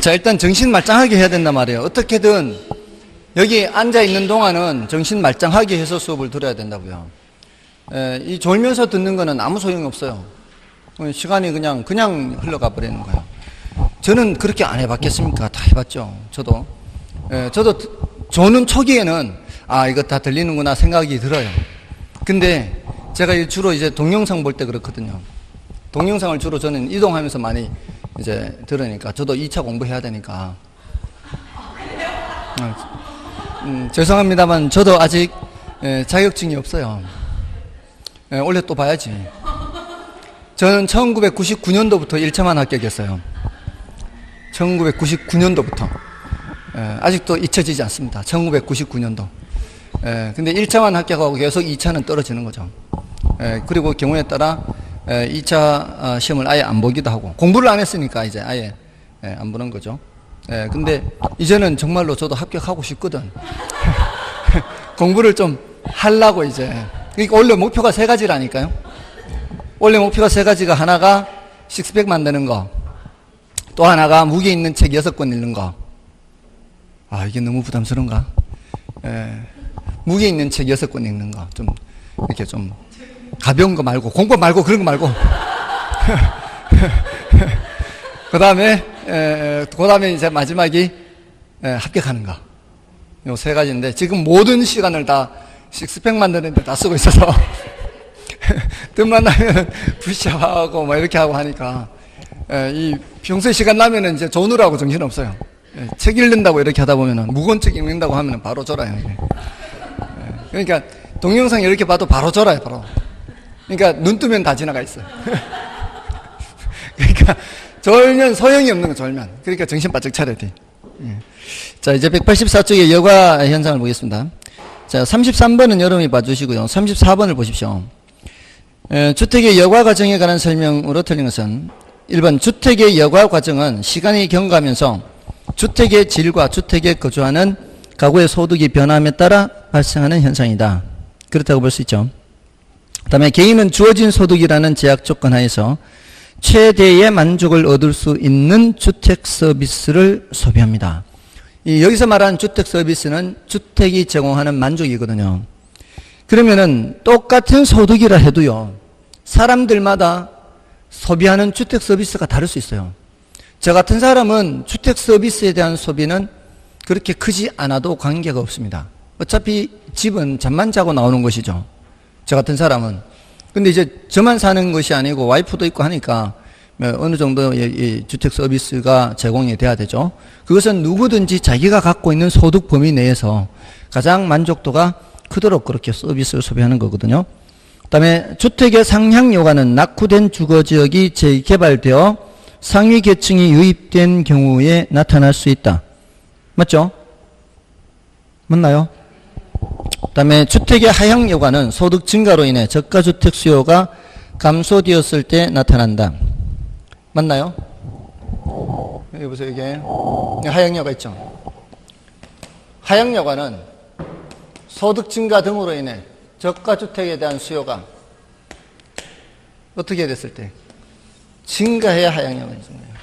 자, 일단 정신 말짱하게 해야 된단 말이에요. 어떻게든 여기 앉아있는 동안은 정신 말짱하게 해서 수업을 들어야 된다고요. 이 졸면서 듣는 거는 아무 소용이 없어요. 시간이 그냥 흘러가 버리는 거예요. 저는 그렇게 안 해봤겠습니까? 다 해봤죠. 저도 조는 초기에는 이거 다 들리는구나 생각이 들어요. 근데 제가 주로 이제 동영상 볼 때 그렇거든요. 동영상을 주로 저는 이동하면서 많이 이제 들으니까 저도 2차 공부해야 되니까. 죄송합니다만 저도 아직 자격증이 없어요. 원래 또 봐야지. 저는 1999년도부터 1차만 합격했어요. 1999년도부터. 아직도 잊혀지지 않습니다. 1999년도. 근데 1차만 합격하고 계속 2차는 떨어지는 거죠. 그리고 경우에 따라 2차 시험을 아예 안 보기도 하고, 공부를 안 했으니까 이제 아예 안 보는 거죠. 근데 이제는 정말로 저도 합격하고 싶거든. 공부를 좀 하려고 이제. 그러니까 원래 목표가 3가지라니까요. 원래 목표가 3가지가, 하나가 식스팩 만드는 거, 또 하나가 무게 있는 책 6권 읽는 거. 이게 너무 부담스러운가? 무게 있는 책 6권 읽는 거. 좀, 이렇게 좀, 가벼운 거 말고, 공부 말고, 그런 거 말고. 그 다음에 이제 마지막이, 합격하는 거. 요 3가지인데, 지금 모든 시간을 다 식스팩 만드는 데 다 쓰고 있어서, 뜸만 나면 푸시업하고, 뭐 이렇게 하고 하니까, 이 평소에 시간 나면은 이제 조느라고 정신 없어요. 책 읽는다고 이렇게 하다 보면은, 무거운 책 읽는다고 하면은 바로 졸아요. 그러니까 동영상 이렇게 봐도 바로 졸아요, 바로. 그러니까 눈 뜨면 다 지나가 있어요. 그러니까 졸면 소용이 없는 거, 졸면. 그러니까 정신 바짝 차려야 돼. 자, 이제 184쪽의 여과 현상을 보겠습니다. 자, 33번은 여러분이 봐주시고요. 34번을 보십시오. 주택의 여과 과정에 관한 설명으로 틀린 것은 1번, 주택의 여과 과정은 시간이 경과하면서 주택의 질과 주택에 거주하는 가구의 소득이 변함에 따라 발생하는 현상이다. 그렇다고 볼 수 있죠. 그 다음에 개인은 주어진 소득이라는 제약 조건 하에서 최대의 만족을 얻을 수 있는 주택 서비스를 소비합니다. 여기서 말하는 주택 서비스는 주택이 제공하는 만족이거든요. 그러면은 똑같은 소득이라 해도요, 사람들마다 소비하는 주택 서비스가 다를 수 있어요. 저 같은 사람은 주택 서비스에 대한 소비는 그렇게 크지 않아도 관계가 없습니다. 어차피 집은 잠만 자고 나오는 것이죠. 저 같은 사람은. 근데 이제 저만 사는 것이 아니고 와이프도 있고 하니까 어느 정도의 주택 서비스가 제공이 돼야 되죠. 그것은 누구든지 자기가 갖고 있는 소득 범위 내에서 가장 만족도가 크도록 그렇게 서비스를 소비하는 거거든요. 그 다음에 주택의 상향 여과는 낙후된 주거지역이 재개발되어 상위 계층이 유입된 경우에 나타날 수 있다. 맞죠? 맞나요? 그 다음에 주택의 하향 여과는 소득 증가로 인해 저가주택 수요가 감소되었을 때 나타난다. 맞나요? 여기 보세요. 이게 하향 여과 있죠? 하향 여과는 소득 증가 등으로 인해 저가주택에 대한 수요가 어떻게 됐을 때? 증가해야 하향 여과가 있는 거예요.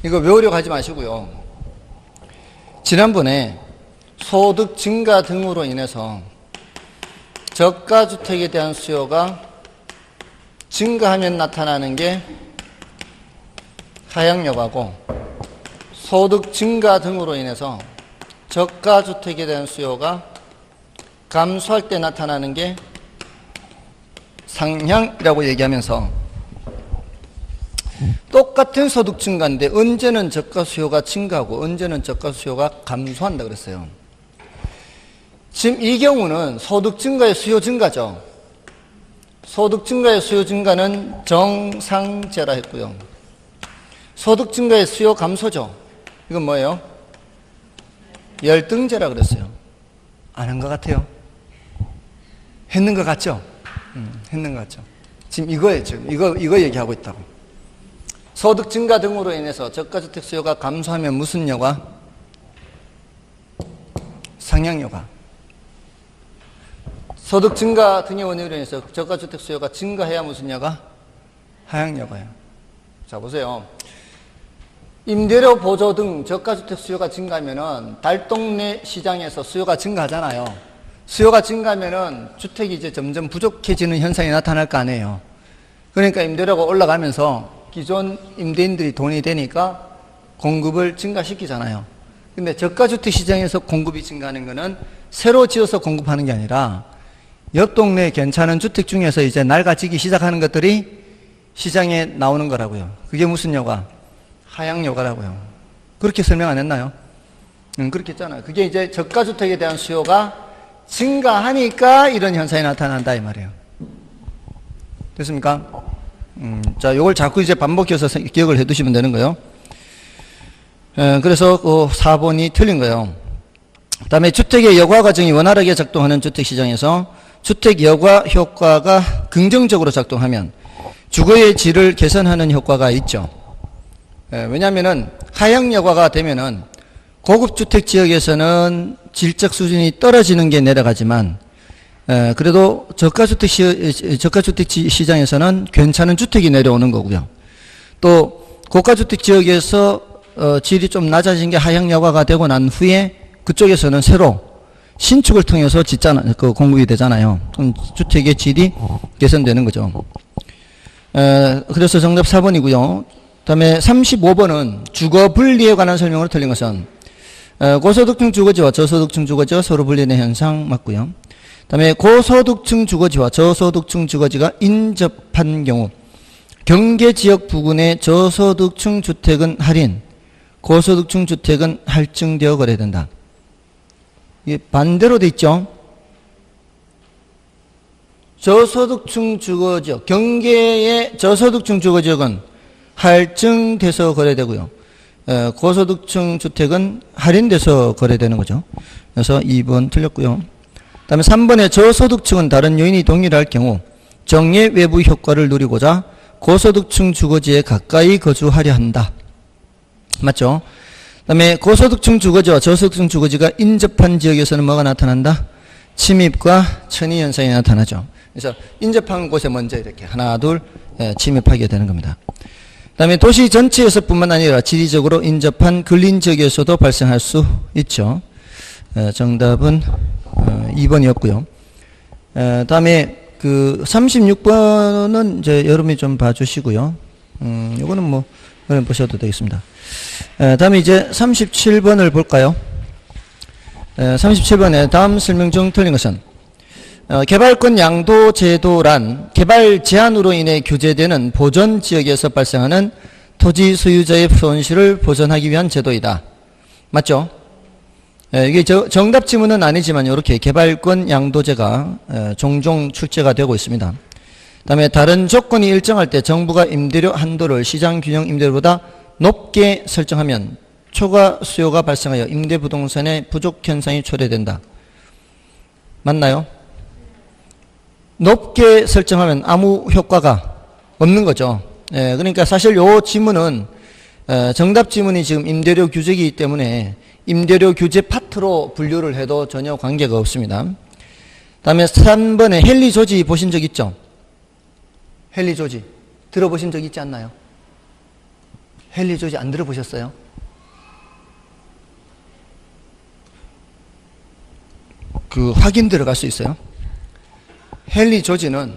이거 외우려고 하지 마시고요. 지난번에 소득 증가 등으로 인해서 저가주택에 대한 수요가 증가하면 나타나는 게 하향 여과고, 소득 증가 등으로 인해서 저가주택에 대한 수요가 감소할 때 나타나는 게 상향이라고 얘기하면서, 똑같은 소득 증가인데 언제는 저가 수요가 증가하고 언제는 저가 수요가 감소한다 그랬어요. 지금 이 경우는 소득 증가의 수요 증가죠. 소득 증가의 수요 증가는 정상제라 했고요. 소득 증가의 수요 감소죠. 이건 뭐예요? 열등제라 그랬어요. 안 한 것 같아요? 했는 것 같죠? 했는 것 같죠? 지금 이거예요. 지금 이거 얘기하고 있다고. 소득 증가 등으로 인해서 저가주택 수요가 감소하면 무슨 여과? 상향 여과. 소득 증가 등의 원인으로 인해서 저가주택 수요가 증가해야 무슨 여과? 하향 여과예요. 자, 보세요. 임대료 보조 등 저가주택 수요가 증가하면은 달동네 시장에서 수요가 증가하잖아요. 수요가 증가하면은 주택이 이제 점점 부족해지는 현상이 나타날 거 아니에요. 그러니까 임대료가 올라가면서 기존 임대인들이 돈이 되니까 공급을 증가시키잖아요. 근데 저가주택 시장에서 공급이 증가하는 거는 새로 지어서 공급하는 게 아니라 옆 동네 괜찮은 주택 중에서 이제 낡아지기 시작하는 것들이 시장에 나오는 거라고요. 그게 무슨 여가? 하향 여가라고요. 그렇게 설명 안 했나요? 그렇게 했잖아요. 그게 이제 저가주택에 대한 수요가 증가하니까 이런 현상이 나타난다 이 말이에요. 됐습니까? 자, 요걸 자꾸 이제 반복해서 기억을 해 두시면 되는 거예요. 그래서 4번이 틀린 거예요. 그 다음에 주택의 여과 과정이 원활하게 작동하는 주택시장에서 주택 여과 효과가 긍정적으로 작동하면 주거의 질을 개선하는 효과가 있죠. 왜냐하면은 하향 여과가 되면은 고급 주택 지역에서는 질적 수준이 떨어지는 게 내려가지만 그래도 저가주택 시장에서는 괜찮은 주택이 내려오는 거고요. 또 고가주택 지역에서 질이 좀 낮아진 게 하향 여과가 되고 난 후에 그쪽에서는 새로 신축을 통해서 공급이 되잖아요. 그럼 주택의 질이 개선되는 거죠. 그래서 정답 4번이고요. 그 다음에 35번은 주거 분리에 관한 설명으로 틀린 것은 고소득층 주거지와 저소득층 주거지가 서로 분리되는 현상 맞고요. 그 다음에 고소득층 주거지와 저소득층 주거지가 인접한 경우 경계지역 부근의 저소득층 주택은 할인, 고소득층 주택은 할증되어 거래된다. 이게 반대로 돼 있죠. 저소득층 주거지역, 경계의 저소득층 주거지역은 할증돼서 거래되고요. 고소득층 주택은 할인돼서 거래되는 거죠. 그래서 2번 틀렸고요. 그 다음에 3번에 저소득층은 다른 요인이 동일할 경우 정예 외부 효과를 누리고자 고소득층 주거지에 가까이 거주하려 한다. 맞죠? 그 다음에 고소득층 주거지와 저소득층 주거지가 인접한 지역에서는 뭐가 나타난다? 침입과 천의 현상이 나타나죠. 그래서 인접한 곳에 먼저 이렇게 하나 둘 침입하게 되는 겁니다. 그 다음에 도시 전체에서 뿐만 아니라 지리적으로 인접한 근린 지역에서도 발생할 수 있죠. 정답은 2번이었고요. 다음에 그 36번은 이제 여러분이 좀 봐주시고요. 이거는 뭐 여러분 보셔도 되겠습니다. 다음에 이제 37번을 볼까요? 37번에 다음 설명 중 틀린 것은 개발권 양도 제도란 개발 제한으로 인해 규제되는 보전 지역에서 발생하는 토지 소유자의 손실을 보전하기 위한 제도이다. 맞죠? 이게 정답 지문은 아니지만 이렇게 개발권 양도제가 종종 출제가 되고 있습니다. 그 다음에 다른 조건이 일정할 때 정부가 임대료 한도를 시장 균형 임대료보다 높게 설정하면 초과 수요가 발생하여 임대부동산의 부족 현상이 초래된다. 맞나요? 높게 설정하면 아무 효과가 없는 거죠. 그러니까 사실 요 지문은 정답 지문이 지금 임대료 규제이기 때문에 임대료 규제 파트로 분류를 해도 전혀 관계가 없습니다. 다음에 3번에 헨리 조지 보신 적 있죠? 헨리 조지 들어보신 적 있지 않나요? 헨리 조지 안 들어보셨어요? 그 확인 들어갈 수 있어요? 헨리 조지는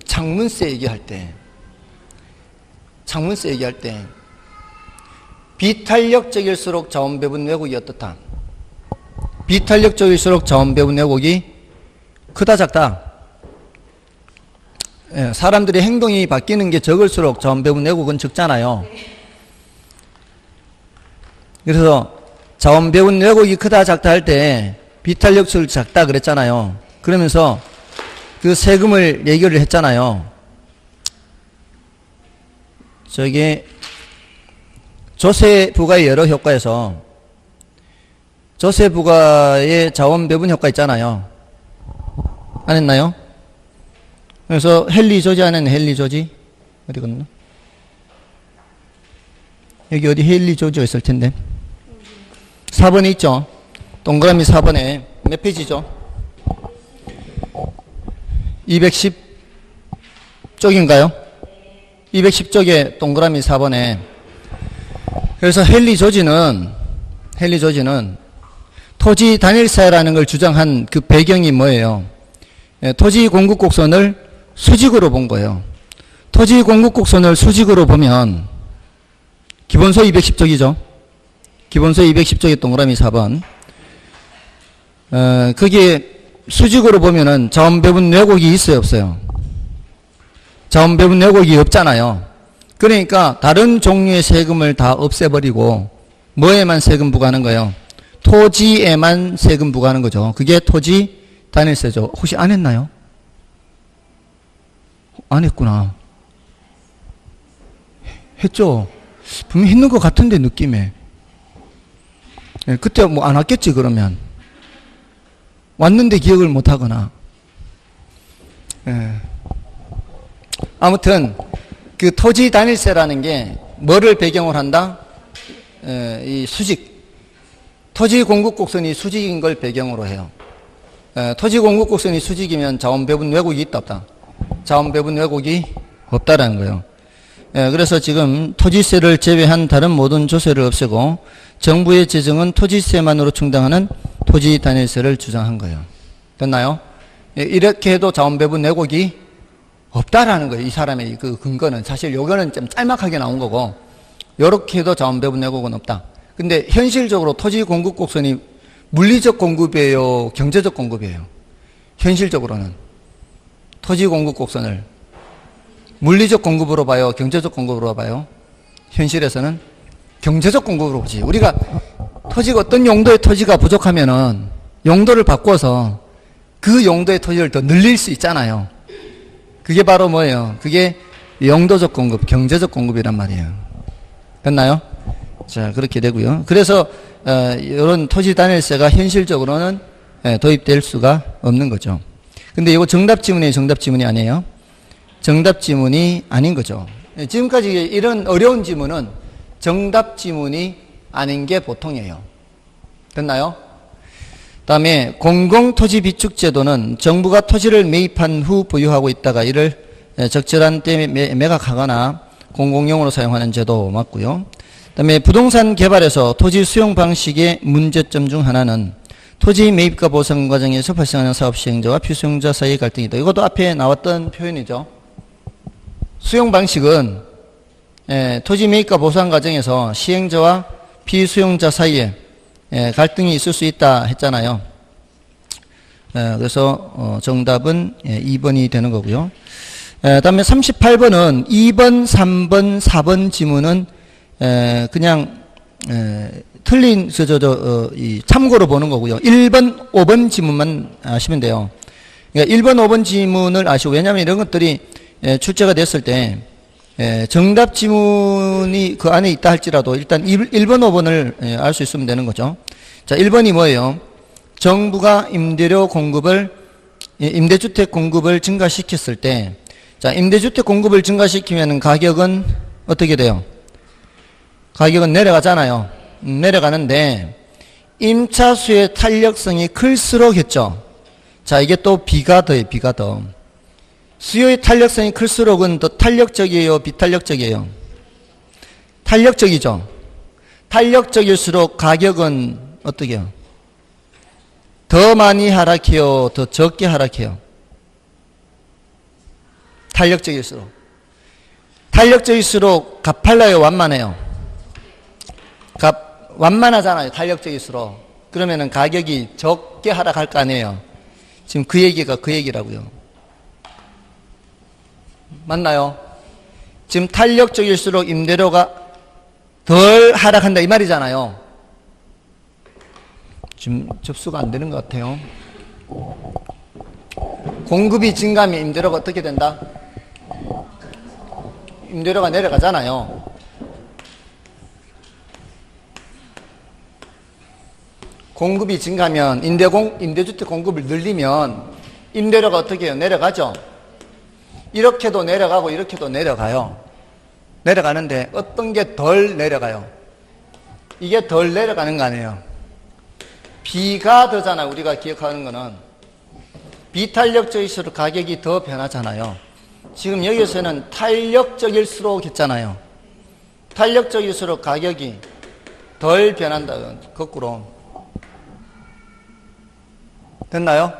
창문세 얘기할 때 비탄력적일수록 자원배분 왜곡이 어떻다? 비탄력적일수록 자원배분 왜곡이 크다 작다? 사람들의 행동이 바뀌는 게 적을수록 자원배분 왜곡은 적잖아요. 그래서 자원배분 왜곡이 크다 작다 할 때 비탄력적일 작다 그랬잖아요. 그러면서 그 세금을 얘기를 했잖아요. 저기 조세 부과의 여러 효과에서 조세 부과의 자원 배분 효과 있잖아요. 안 했나요? 그래서 헨리 조지 안 했네. 헨리 조지 어디 갔나? 여기 어디 헨리 조지가 있을 텐데. 4번에 있죠. 동그라미 4번에 몇 페이지죠? 210쪽인가요? 210쪽에 동그라미 4번에 그래서 헨리 조지는 토지 단일사라는 걸 주장한 그 배경이 뭐예요? 토지 공급 곡선을 수직으로 본 거예요. 토지 공급 곡선을 수직으로 보면 기본소 210쪽이죠. 기본소 210쪽에 동그라미 4번. 거기에 수직으로 보면은 자원배분 왜곡이 있어요, 없어요? 자원배분 왜곡이 없잖아요. 그러니까 다른 종류의 세금을 다 없애버리고 뭐에만 세금 부과하는 거예요? 토지에만 세금 부과하는 거죠. 그게 토지 단일세죠. 혹시 안 했나요? 안 했구나. 했죠? 분명히 했는 것 같은데, 느낌에. 그때 뭐 안 왔겠지, 그러면. 왔는데 기억을 못 하거나. 아무튼, 그 토지 단일세라는 게 뭐를 배경으로 한다? 이 수직. 토지 공급 곡선이 수직인 걸 배경으로 해요. 토지 공급 곡선이 수직이면 자원 배분 왜곡이 있다, 없다? 자원 배분 왜곡이 없다라는 거예요. 그래서 지금 토지세를 제외한 다른 모든 조세를 없애고 정부의 재정은 토지세만으로 충당하는 토지 단일세를 주장한 거예요. 됐나요? 이렇게 해도 자원 배분 왜곡이 없다라는 거예요. 이 사람의 그 근거는. 사실 요거는 좀 짤막하게 나온 거고, 요렇게 해도 자원 배분 왜곡은 없다. 근데 현실적으로 토지 공급 곡선이 물리적 공급이에요, 경제적 공급이에요? 현실적으로는 토지 공급 곡선을 물리적 공급으로 봐요, 경제적 공급으로 봐요? 현실에서는 경제적 공급으로 보지. 우리가 토지가 어떤 용도의 토지가 부족하면은 용도를 바꿔서 그 용도의 토지를 더 늘릴 수 있잖아요. 그게 바로 뭐예요? 그게 용도적 공급, 경제적 공급이란 말이에요. 됐나요? 자, 그렇게 되고요. 그래서 이런 토지 단일세가 현실적으로는 도입될 수가 없는 거죠. 근데 이거 정답 지문이에요, 정답 지문이 아니에요? 정답 지문이 아닌 거죠. 지금까지 이런 어려운 지문은 정답 지문이 아닌 게 보통이에요. 됐나요? 다음에 공공토지비축제도는 정부가 토지를 매입한 후 보유하고 있다가 이를 적절한 때에 매각하거나 공공용으로 사용하는 제도 맞고요. 다음에 부동산 개발에서 토지 수용 방식의 문제점 중 하나는 토지 매입과 보상 과정에서 발생하는 사업 시행자와 피수용자 사이의 갈등이다. 이것도 앞에 나왔던 표현이죠. 수용 방식은 토지 매입과 보상 과정에서 시행자와 피수용자 사이에 갈등이 있을 수 있다 했잖아요. 그래서 정답은 2번이 되는 거고요. 다음에 38번은 2번, 3번, 4번 지문은 그냥 틀린 참고로 보는 거고요. 1번, 5번 지문만 아시면 돼요. 그러니까 1번, 5번 지문을 아시고, 왜냐하면 이런 것들이 출제가 됐을 때 정답 지문이 그 안에 있다 할지라도 일단 1번, 5번을 알 수 있으면 되는 거죠. 자, 1번이 뭐예요? 정부가 임대주택 공급을 증가시켰을 때, 자, 임대주택 공급을 증가시키면 가격은 어떻게 돼요? 가격은 내려가잖아요. 내려가는데 임차수의 탄력성이 클수록 했죠. 자, 이게 또 비가 더해요, 비가 더. 수요의 탄력성이 클수록은 더 탄력적이에요, 비탄력적이에요? 탄력적이죠. 탄력적일수록 가격은 어떻게 해요? 더 많이 하락해요, 더 적게 하락해요? 탄력적일수록. 탄력적일수록 가팔라요, 완만해요? 완만하잖아요, 탄력적일수록. 그러면은 가격이 적게 하락할 거 아니에요? 지금 그 얘기가 그 얘기라고요. 맞나요? 지금 탄력적일수록 임대료가 덜 하락한다 이 말이잖아요. 지금 접수가 안 되는 것 같아요. 공급이 증가하면 임대료가 어떻게 된다? 임대료가 내려가잖아요. 공급이 증가하면 임대주택 공급을 늘리면 임대료가 어떻게 해요? 내려가죠. 이렇게도 내려가고 이렇게도 내려가요. 내려가는데 어떤 게 덜 내려가요? 이게 덜 내려가는 거 아니에요? 비가 더잖아요. 우리가 기억하는 거는 비탄력적일수록 가격이 더 변하잖아요. 지금 여기서는 탄력적일수록 했잖아요. 탄력적일수록 가격이 덜 변한다. 거꾸로. 됐나요?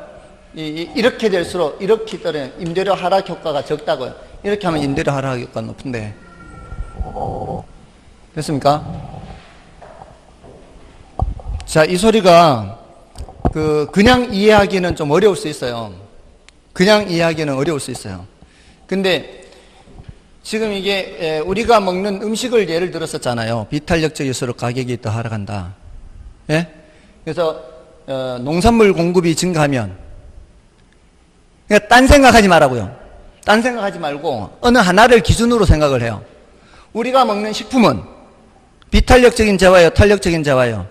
이렇게 될수록 이렇게 떨어져 임대료 하락 효과가 적다고요. 이렇게 하면 임대료 하락 효과가 높은데. 됐습니까? 자, 이 소리가 그냥 이해하기는 좀 어려울 수 있어요. 그냥 이해하기는 어려울 수 있어요. 근데 지금 이게 우리가 먹는 음식을 예를 들었었잖아요. 비탄력적일수록 가격이 더 하락한다. 예? 그래서 농산물 공급이 증가하면 그러니까 딴 생각하지 말라고요. 딴 생각하지 말고 어느 하나를 기준으로 생각을 해요. 우리가 먹는 식품은 비탄력적인 재화예요, 탄력적인 재화예요?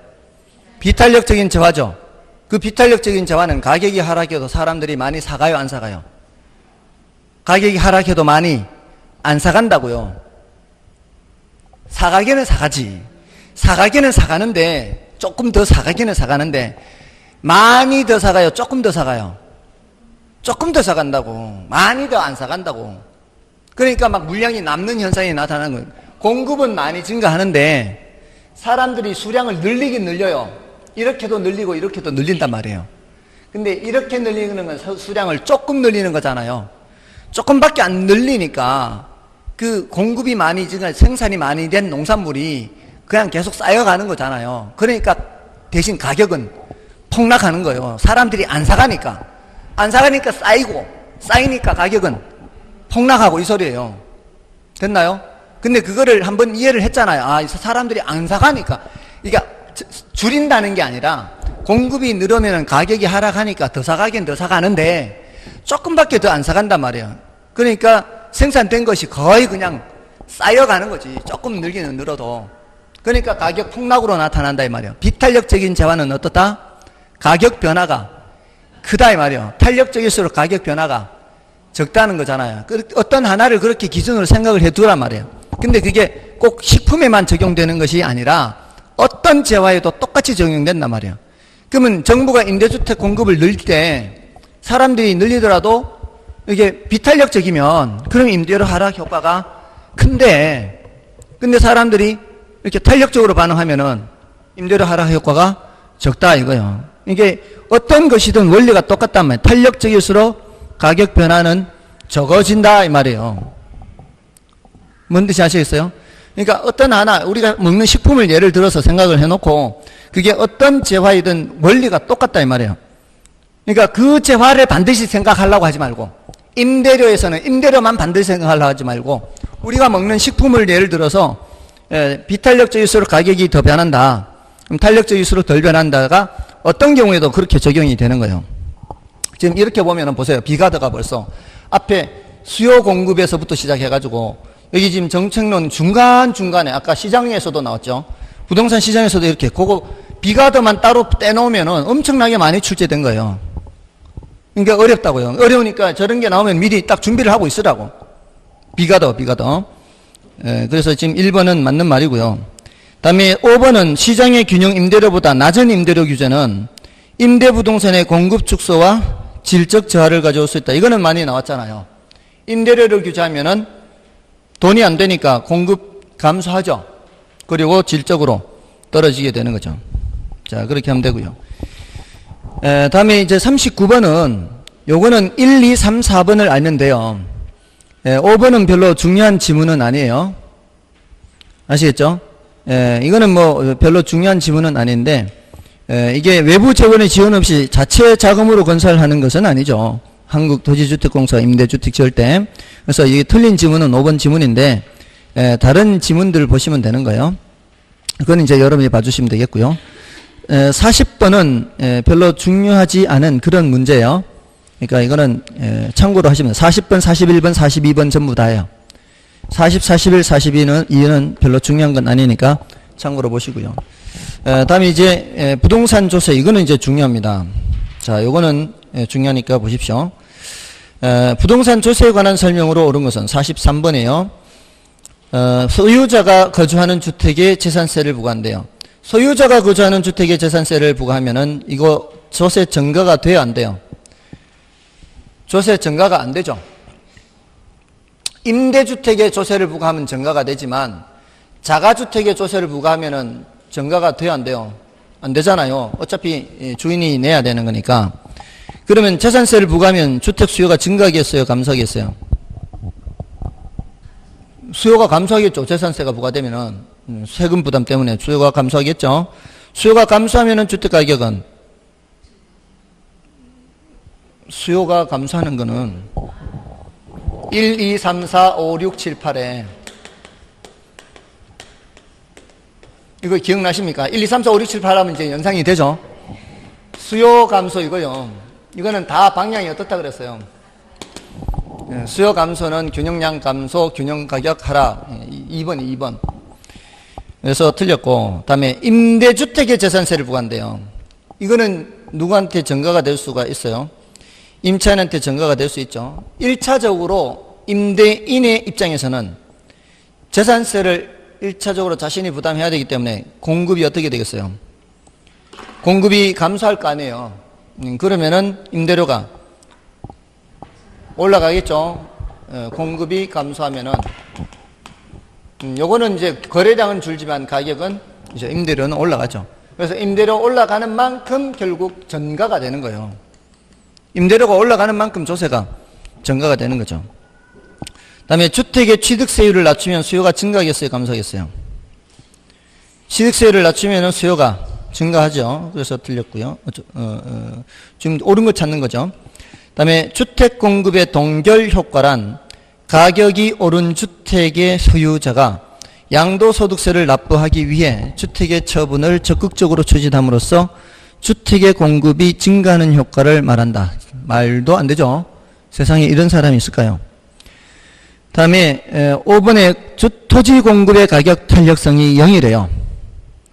비탄력적인 재화죠. 그 비탄력적인 재화는 가격이 하락해도 사람들이 많이 사가요, 안 사가요? 가격이 하락해도 많이 안 사간다고요. 사가기는 사가지. 사가기는 사가는데 조금 더 사가기는 사가는데 많이 더 사가요, 조금 더 사가요? 조금 더 사간다고. 많이 더 안 사간다고. 그러니까 막 물량이 남는 현상이 나타나는 거예요. 공급은 많이 증가하는데 사람들이 수량을 늘리긴 늘려요. 이렇게도 늘리고 이렇게도 늘린단 말이에요. 근데 이렇게 늘리는 건 수량을 조금 늘리는 거잖아요. 조금밖에 안 늘리니까 그 공급이 많이 증가, 생산이 많이 된 농산물이 그냥 계속 쌓여가는 거잖아요. 그러니까 대신 가격은 폭락하는 거예요. 사람들이 안 사가니까. 안 사가니까 쌓이니까 가격은 폭락하고 이 소리예요. 됐나요? 근데 그거를 한번 이해를 했잖아요. 아, 사람들이 안 사가니까. 그러니까 줄인다는 게 아니라 공급이 늘으면 가격이 하락하니까 더 사가긴 더 사가는데 조금밖에 더 안 사간단 말이에요. 그러니까 생산된 것이 거의 그냥 쌓여가는 거지. 조금 늘기는 늘어도. 그러니까 가격 폭락으로 나타난다 이 말이에요. 비탄력적인 재화는 어떻다? 가격 변화가 크다 이 말이에요. 탄력적일수록 가격 변화가 적다는 거잖아요. 어떤 하나를 그렇게 기준으로 생각을 해두란 말이에요. 근데 그게 꼭 식품에만 적용되는 것이 아니라 어떤 재화에도 똑같이 적용된단 말이에요. 그러면 정부가 임대주택 공급을 늘릴 때 사람들이 늘리더라도 이게 비탄력적이면 그럼 임대료 하락 효과가 큰데 근데 사람들이 이렇게 탄력적으로 반응하면은 임대료 하락 효과가 적다 이거예요. 이게 어떤 것이든 원리가 똑같단 말이에요. 탄력적일수록 가격 변화는 적어진다 이 말이에요. 뭔 뜻이 아시겠어요? 그러니까 어떤 하나 우리가 먹는 식품을 예를 들어서 생각을 해놓고 그게 어떤 재화이든 원리가 똑같다 이 말이에요. 그러니까 그 재화를 반드시 생각하려고 하지 말고 임대료에서는 임대료만 반드시 생각하려고 하지 말고 우리가 먹는 식품을 예를 들어서 비탄력적일수록 가격이 더 변한다. 그럼 탄력적일수록 덜 변한다가 어떤 경우에도 그렇게 적용이 되는 거예요. 지금 이렇게 보면은 보세요. 비가드가 벌써 앞에 수요 공급에서부터 시작해가지고 여기 지금 정책론 중간중간에 아까 시장에서도 나왔죠. 부동산 시장에서도 이렇게 그거 비가드만 따로 떼놓으면은 엄청나게 많이 출제된 거예요. 그러니까 어렵다고요. 어려우니까 저런 게 나오면 미리 딱 준비를 하고 있으라고. 비가드. 그래서 지금 1번은 맞는 말이고요. 다음에 5번은 시장의 균형 임대료보다 낮은 임대료 규제는 임대부동산의 공급 축소와 질적 저하를 가져올 수 있다. 이거는 많이 나왔잖아요. 임대료를 규제하면은 돈이 안 되니까 공급 감소하죠. 그리고 질적으로 떨어지게 되는 거죠. 자, 그렇게 하면 되고요. 다음에 이제 39번은 요거는 1, 2, 3, 4번을 알면 돼요. 5번은 별로 중요한 지문은 아니에요. 아시겠죠? 이거는 뭐 별로 중요한 지문은 아닌데 이게 외부 재원의 지원 없이 자체 자금으로 건설하는 것은 아니죠. 한국토지주택공사 임대주택 지을 때. 그래서 이게 틀린 지문은 5번 지문인데 다른 지문들을 보시면 되는 거예요. 그건 이제 여러분이 봐주시면 되겠고요. 40번은 별로 중요하지 않은 그런 문제예요. 그러니까 이거는 참고로 하시면 40번, 41번, 42번 전부 다예요. 40, 41, 42는 별로 중요한 건 아니니까 참고로 보시고요. 다음에 이제 부동산 조세, 이거는 이제 중요합니다. 자, 요거는 중요하니까 보십시오. 부동산 조세에 관한 설명으로 옳은 것은 43번이에요. 소유자가 거주하는 주택에 재산세를 부과한대요. 소유자가 거주하는 주택에 재산세를 부과하면은 이거 조세 증가가 돼요, 안 돼요? 조세 증가가 안 되죠. 임대주택에 조세를 부과하면 증가가 되지만 자가주택에 조세를 부과하면은 증가가 돼요, 안 돼요? 안 되잖아요. 어차피 주인이 내야 되는 거니까. 그러면 재산세를 부과하면 주택 수요가 증가하겠어요, 감소하겠어요? 수요가 감소하겠죠. 재산세가 부과되면은 세금 부담 때문에 수요가 감소하겠죠. 수요가 감소하면은 주택 가격은 수요가 감소하는 거는 1, 2, 3, 4, 5, 6, 7, 8에 이거 기억나십니까? 1, 2, 3, 4, 5, 6, 7, 8 하면 이제 연상이 되죠. 수요 감소 이거요. 이거는 다 방향이 어떻다 그랬어요? 수요 감소는 균형량 감소, 균형 가격 하락. 2번이 2번. 그래서 틀렸고, 다음에 임대주택에 재산세를 부과한대요. 이거는 누구한테 증가가 될 수가 있어요? 임차인한테 증가가 될 수 있죠. 1차적으로 임대인의 입장에서는 재산세를 1차적으로 자신이 부담해야 되기 때문에 공급이 어떻게 되겠어요? 공급이 감소할 거 아니에요. 그러면은 임대료가 올라가겠죠. 공급이 감소하면은 요거는 이제 거래량은 줄지만 가격은 이제 임대료는 올라가죠. 그래서 임대료 올라가는 만큼 결국 전가가 되는 거예요. 임대료가 올라가는 만큼 조세가 전가가 되는 거죠. 다음에 주택의 취득세율을 낮추면 수요가 증가하겠어요, 감소하겠어요? 취득세율을 낮추면 수요가 증가하죠. 그래서 틀렸고요. 지금 옳은 거 찾는 거죠. 다음에 주택 공급의 동결 효과란 가격이 오른 주택의 소유자가 양도소득세를 납부하기 위해 주택의 처분을 적극적으로 추진함으로써 주택의 공급이 증가하는 효과를 말한다. 말도 안 되죠. 세상에 이런 사람이 있을까요? 다음에 5번에 토지 공급의 가격 탄력성이 0이래요.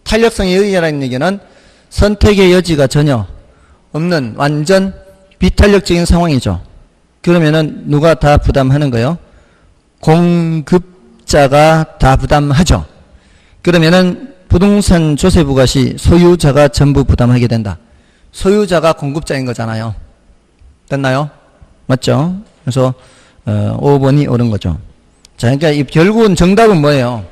탄력성이 0이라는 얘기는 선택의 여지가 전혀 없는 완전 비탄력적인 상황이죠. 그러면은 누가 다 부담하는 거예요? 공급자가 다 부담하죠. 그러면은 부동산 조세 부과 시 소유자가 전부 부담하게 된다. 소유자가 공급자인 거잖아요. 됐나요? 맞죠? 그래서 5번이 옳은 거죠. 자, 그러니까 결국은 정답은 뭐예요?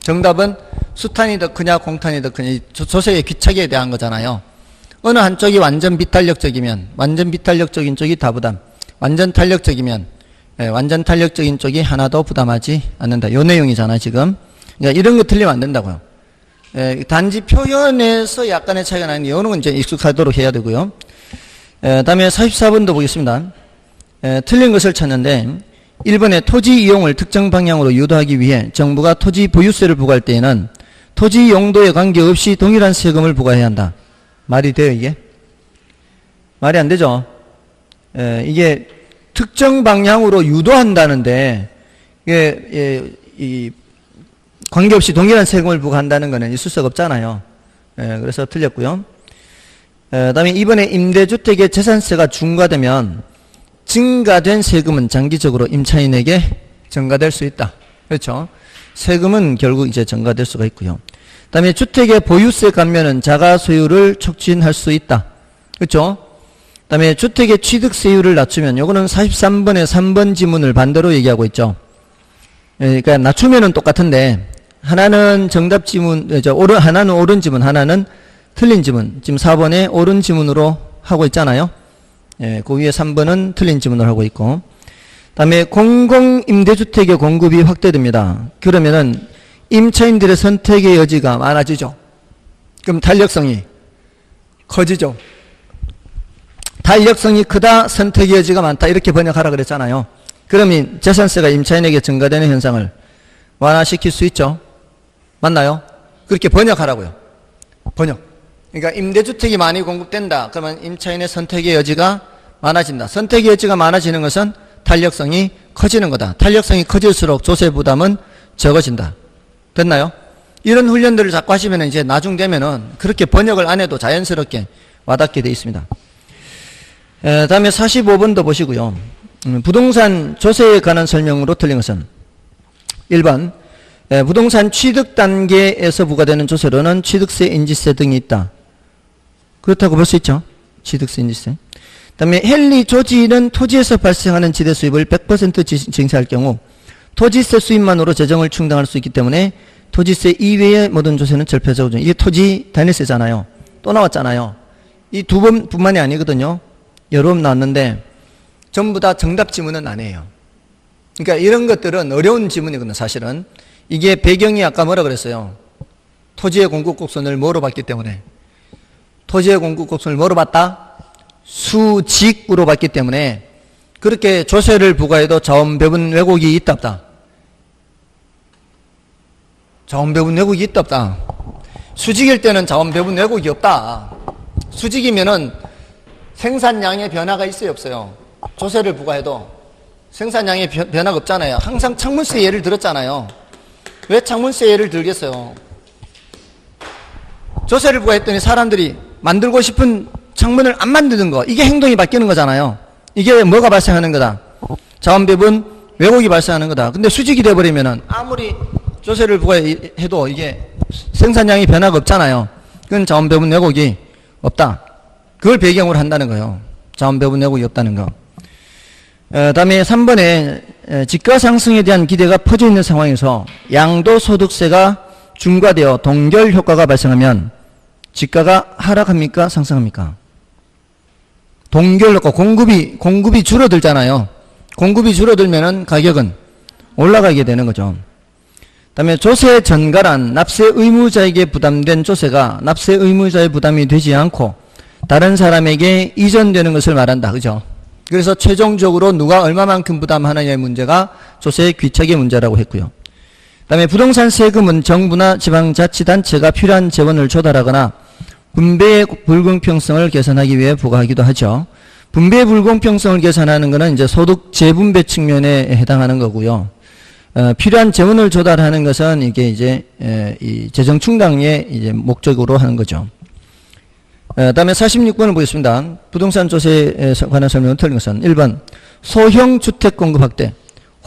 정답은 수탄이 더 크냐 공탄이 더 크냐 조세의 귀착에 대한 거잖아요. 어느 한쪽이 완전 비탄력적이면 완전 비탄력적인 쪽이 다 부담, 완전 탄력적이면 완전 탄력적인 쪽이 하나도 부담하지 않는다. 요 내용이잖아요, 지금. 그러니까 이런 거 틀리면 안 된다고요. 단지 표현에서 약간의 차이가 나는데 이거는 이제 익숙하도록 해야 되고요. 다음에 44번도 보겠습니다. 틀린 것을 찾는데 1번에 토지 이용을 특정 방향으로 유도하기 위해 정부가 토지 보유세를 부과할 때에는 토지 용도에 관계없이 동일한 세금을 부과해야 한다. 말이 돼요, 이게? 말이 안 되죠. 이게 특정 방향으로 유도한다는데 이게 관계없이 동일한 세금을 부과한다는 것은 있을 수가 없잖아요. 그래서 틀렸고요. 다음에 이번에 임대주택의 재산세가 중과되면 증가된 세금은 장기적으로 임차인에게 전가될 수 있다. 그렇죠? 세금은 결국 이제 전가될 수가 있고요. 다음에 주택의 보유세 감면은 자가 소유를 촉진할 수 있다. 그렇죠? 다음에 주택의 취득세율을 낮추면 요거는 43번의 3번 지문을 반대로 얘기하고 있죠. 그러니까 낮추면은 똑같은데 하나는 정답 지문, 하나는 옳은 지문, 하나는 틀린 지문. 지금 4번에 옳은 지문으로 하고 있잖아요. 그 위에 3번은 틀린 지문을 하고 있고. 다음에 공공임대주택의 공급이 확대됩니다. 그러면은 임차인들의 선택의 여지가 많아지죠. 그럼 탄력성이 커지죠. 탄력성이 크다, 선택의 여지가 많다. 이렇게 번역하라 그랬잖아요. 그러면 재산세가 임차인에게 증가되는 현상을 완화시킬 수 있죠. 맞나요? 그렇게 번역하라고요. 번역. 그러니까 임대주택이 많이 공급된다. 그러면 임차인의 선택의 여지가 많아진다. 선택의 여지가 많아지는 것은 탄력성이 커지는 거다. 탄력성이 커질수록 조세 부담은 적어진다. 됐나요? 이런 훈련들을 자꾸 하시면 이제 나중 되면은 그렇게 번역을 안 해도 자연스럽게 와닿게 되어 있습니다. 다음에 45번도 보시고요. 부동산 조세에 관한 설명으로 틀린 것은 1번 부동산 취득 단계에서 부과되는 조세로는 취득세, 인지세 등이 있다. 그렇다고 볼 수 있죠. 취득세, 인지세. 다음에 헨리 조지는 토지에서 발생하는 지대 수입을 100% 징수할 경우 토지세 수입만으로 재정을 충당할 수 있기 때문에 토지세 이외의 모든 조세는 절표적으로 이게 토지 단위세잖아요. 또 나왔잖아요. 이 두 번뿐만이 아니거든요. 여러 번 나왔는데 전부 다 정답 지문은 아니에요. 그러니까 이런 것들은 어려운 지문이거든요. 사실은 이게 배경이 아까 뭐라 그랬어요? 토지의 공급곡선을 뭐로 봤기 때문에 토지의 공급곡선을 뭐로 봤다? 수직으로 봤기 때문에 그렇게 조세를 부과해도 자원배분 왜곡이 있다 없다? 자원배분 왜곡이 있다 없다? 수직일 때는 자원배분 왜곡이 없다. 수직이면은 생산량의 변화가 있어요 없어요? 조세를 부과해도 생산량의 변화가 없잖아요. 항상 창문세 예를 들었잖아요. 왜 창문세 예를 들겠어요? 조세를 부과했더니 사람들이 만들고 싶은 창문을 안 만드는 거, 이게 행동이 바뀌는 거잖아요. 이게 뭐가 발생하는 거다? 자원배분 왜곡이 발생하는 거다. 근데 수직이 돼버리면은 아무리 조세를 부과해도 이게 생산량이 변화가 없잖아요. 그건 자원배분 왜곡이 없다. 그걸 배경으로 한다는 거예요. 자원배분 왜곡이 없다는 거. 다음에 3번에 집가 상승에 대한 기대가 퍼져 있는 상황에서 양도소득세가 중과되어 동결 효과가 발생하면 집가가 하락합니까? 상승합니까? 동결 효과, 공급이 줄어들잖아요. 공급이 줄어들면은 가격은 올라가게 되는 거죠. 다음에 조세 전가란 납세 의무자에게 부담된 조세가 납세 의무자의 부담이 되지 않고 다른 사람에게 이전되는 것을 말한다. 그죠? 그래서 최종적으로 누가 얼마만큼 부담하느냐의 문제가 조세 귀착의 문제라고 했고요. 그 다음에 부동산 세금은 정부나 지방자치단체가 필요한 재원을 조달하거나 분배의 불공평성을 개선하기 위해 부과하기도 하죠. 분배의 불공평성을 개선하는 것은 이제 소득 재분배 측면에 해당하는 거고요. 필요한 재원을 조달하는 것은 이게 이제 이 재정 충당의 이제 목적으로 하는 거죠. 다음에 46번을 보겠습니다. 부동산 조세에 관한 설명을 틀린 것은 1번 소형 주택 공급 확대,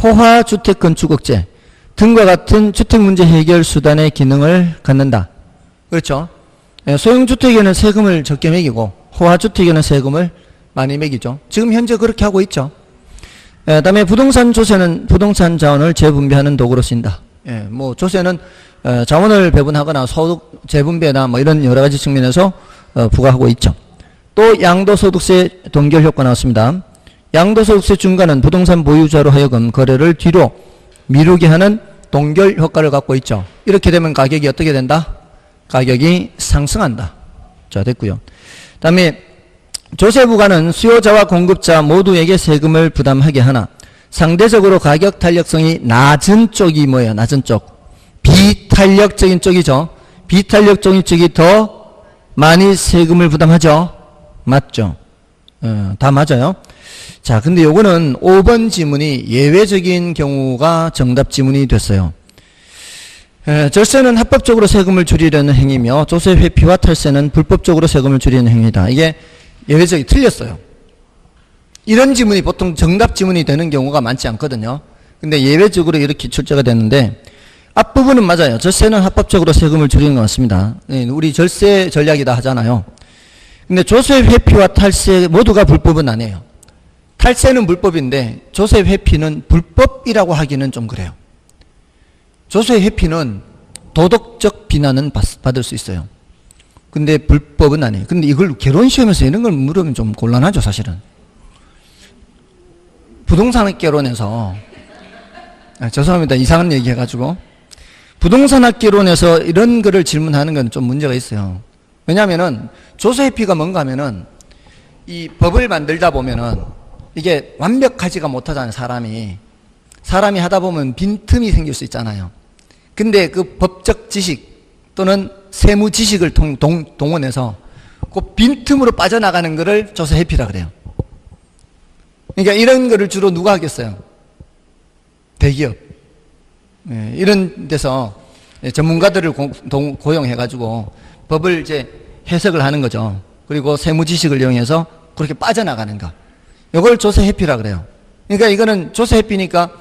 호화 주택 건축 억제 등과 같은 주택 문제 해결 수단의 기능을 갖는다. 그렇죠? 소형 주택에는 세금을 적게 매기고 호화 주택에는 세금을 많이 매기죠. 지금 현재 그렇게 하고 있죠. 다음에 부동산 조세는 부동산 자원을 재분배하는 도구로 쓰인다. 뭐 조세는 자원을 배분하거나 소득 재분배나 뭐 이런 여러 가지 측면에서 부과하고 있죠. 또 양도소득세 동결 효과 나왔습니다. 양도소득세 중과는 부동산 보유자로 하여금 거래를 뒤로 미루게 하는 동결 효과를 갖고 있죠. 이렇게 되면 가격이 어떻게 된다? 가격이 상승한다. 자, 됐고요. 다음에 조세 부과는 수요자와 공급자 모두에게 세금을 부담하게 하나 상대적으로 가격 탄력성이 낮은 쪽이 뭐예요? 낮은 쪽. 비탄력적인 쪽이죠. 비탄력적인 쪽이 더 많이 세금을 부담하죠. 맞죠? 다 맞아요. 자, 근데 요거는 5번 지문이 예외적인 경우가 정답 지문이 됐어요. 절세는 합법적으로 세금을 줄이려는 행위며 조세 회피와 탈세는 불법적으로 세금을 줄이는 행위다. 이게 예외적이 틀렸어요. 이런 지문이 보통 정답 지문이 되는 경우가 많지 않거든요. 근데 예외적으로 이렇게 출제가 됐는데 앞부분은 맞아요. 절세는 합법적으로 세금을 줄이는 것 같습니다. 우리 절세 전략이다 하잖아요. 근데 조세 회피와 탈세 모두가 불법은 아니에요. 탈세는 불법인데 조세 회피는 불법이라고 하기는 좀 그래요. 조세 회피는 도덕적 비난은 받을 수 있어요. 근데 불법은 아니에요. 근데 이걸 결혼시험에서 이런 걸 물으면 좀 곤란하죠, 사실은. 부동산학개론에서 죄송합니다. 이상한 얘기 해가지고 부동산학개론에서 이런 거를 질문하는 건 좀 문제가 있어요. 왜냐하면은 조세회피가 뭔가 하면은 이 법을 만들다 보면은 이게 완벽하지가 못하잖아요. 사람이 하다 보면 빈틈이 생길 수 있잖아요. 근데 그 법적 지식 또는 세무 지식을 동원해서 그 빈틈으로 빠져나가는 거를 조세회피라 그래요. 그러니까 이런 거를 주로 누가 하겠어요? 대기업. 이런 데서 전문가들을 고용해가지고 법을 이제 해석을 하는 거죠. 그리고 세무 지식을 이용해서 그렇게 빠져나가는 거. 이걸 조세회피라 그래요. 그러니까 이거는 조세회피니까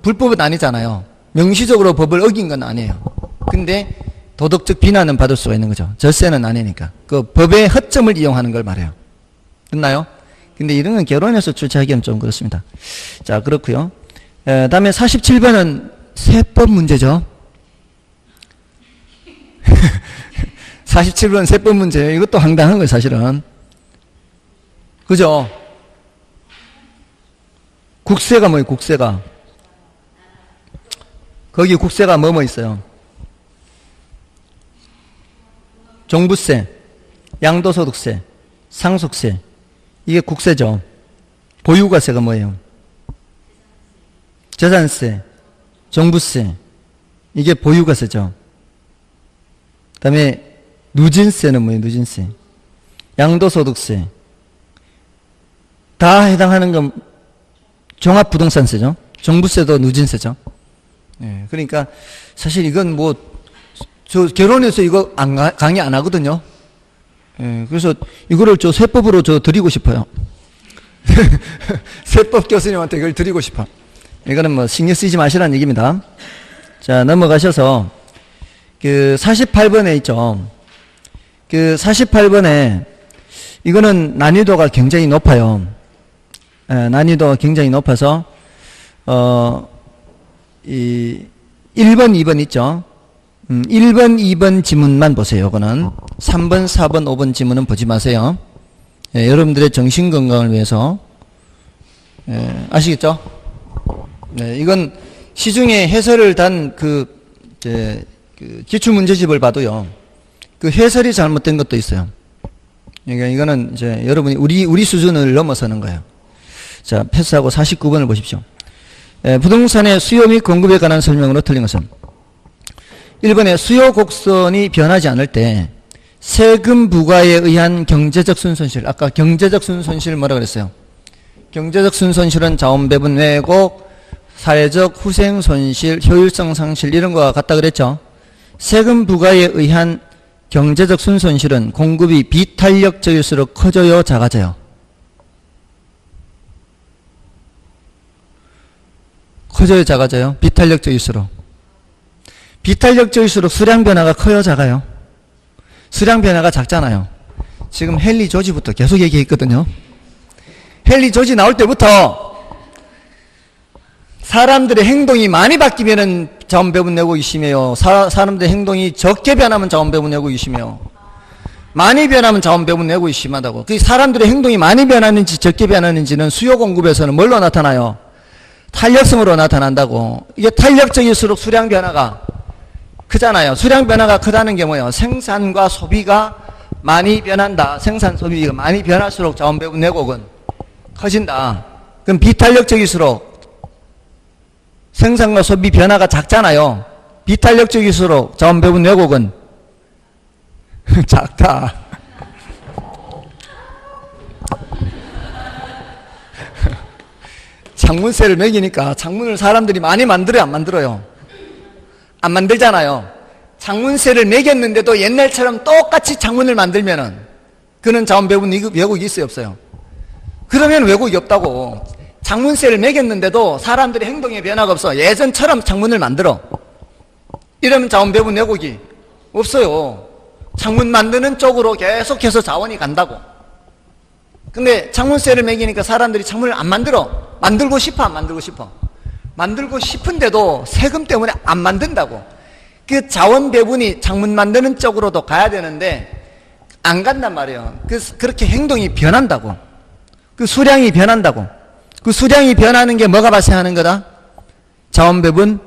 불법은 아니잖아요. 명시적으로 법을 어긴 건 아니에요. 근데 도덕적 비난은 받을 수가 있는 거죠. 절세는 아니니까. 그 법의 허점을 이용하는 걸 말해요. 됐나요? 근데 이런 건 결혼해서 출제하기는 좀 그렇습니다. 자, 그렇고요. 다음에 47번은 세법 문제죠. 47번 세법 문제. 이것도 황당한 거예요, 사실은. 그죠? 국세가 뭐예요, 국세가? 거기 국세가 뭐뭐 있어요? 종부세, 양도소득세, 상속세. 이게 국세죠. 보유과세가 뭐예요? 재산세, 종부세. 이게 보유과세죠. 그 다음에 누진세는 뭐예요? 누진세. 양도소득세. 다 해당하는 건 종합부동산세죠. 종부세도 누진세죠. 네, 그러니까 사실 이건 뭐 저 결혼해서 이거 강의 안 하거든요. 네, 그래서 이거를 저 세법으로 저 드리고 싶어요. 세법 교수님한테 이걸 드리고 싶어. 이거는 뭐 신경 쓰지 마시라는 얘기입니다. 자, 넘어가셔서 그 48번에 있죠. 그 48번에 이거는 난이도가 굉장히 높아요. 난이도가 굉장히 높아서 이 1번, 2번 있죠. 1번, 2번 지문만 보세요. 이거는 3번, 4번, 5번 지문은 보지 마세요. 여러분들의 정신건강을 위해서. 아시겠죠? 이건 시중에 해설을 단 그 기출문제집을 봐도요. 그 해설이 잘못된 것도 있어요. 그러니까 이거는 이제 여러분이 우리 수준을 넘어서는 거예요. 자, 패스하고 49번을 보십시오. 부동산의 수요 및 공급에 관한 설명으로 틀린 것은 1번에 수요 곡선이 변하지 않을 때 세금 부과에 의한 경제적 순손실. 아까 경제적 순손실 뭐라 그랬어요? 경제적 순손실은 자원 배분 왜곡, 사회적 후생 손실, 효율성 상실 이런 거와 같다 그랬죠? 세금 부과에 의한 경제적 순손실은 공급이 비탄력적일수록 커져요, 작아져요? 커져요, 작아져요? 비탄력적일수록. 비탄력적일수록 수량 변화가 커요, 작아요? 수량 변화가 작잖아요. 지금 헨리 조지부터 계속 얘기했거든요. 헨리 조지 나올 때부터 사람들의 행동이 많이 바뀌면은 자원 배분 내고이 심해요. 사람들의 행동이 적게 변하면 자원 배분 내고이 심해요. 많이 변하면 자원 배분 내고이 심하다고. 그 사람들의 행동이 많이 변하는지 적게 변하는지는 수요 공급에서는 뭘로 나타나요? 탄력성으로 나타난다고. 이게 탄력적일수록 수량 변화가 크잖아요. 수량 변화가 크다는 게 뭐예요? 생산과 소비가 많이 변한다. 생산 소비가 많이 변할수록 자원 배분 내곡은 커진다. 그럼 비탄력적일수록 생산과 소비 변화가 작잖아요. 비탄력적일수록 자원 배분 내곡은 작다. 창문세를 매기니까 창문을 사람들이 많이 만들어요, 안 만들어요? 안 만들잖아요. 창문세를 매겼는데도 옛날처럼 똑같이 창문을 만들면은 그는 자원 배분 왜곡이 있어요, 없어요? 그러면 왜곡이 없다고. 창문세를 매겼는데도 사람들의 행동에 변화가 없어. 예전처럼 창문을 만들어. 이러면 자원 배분 왜곡이 없어요. 창문 만드는 쪽으로 계속해서 자원이 간다고. 근데 창문세를 매기니까 사람들이 창문을 안 만들어. 만들고 싶어, 안 만들고 싶어? 만들고 싶은데도 세금 때문에 안 만든다고. 그 자원 배분이 창문 만드는 쪽으로도 가야 되는데 안 간단 말이에요. 그렇게 행동이 변한다고. 그 수량이 변한다고. 그 수량이 변하는 게 뭐가 발생하는 거다? 자원 배분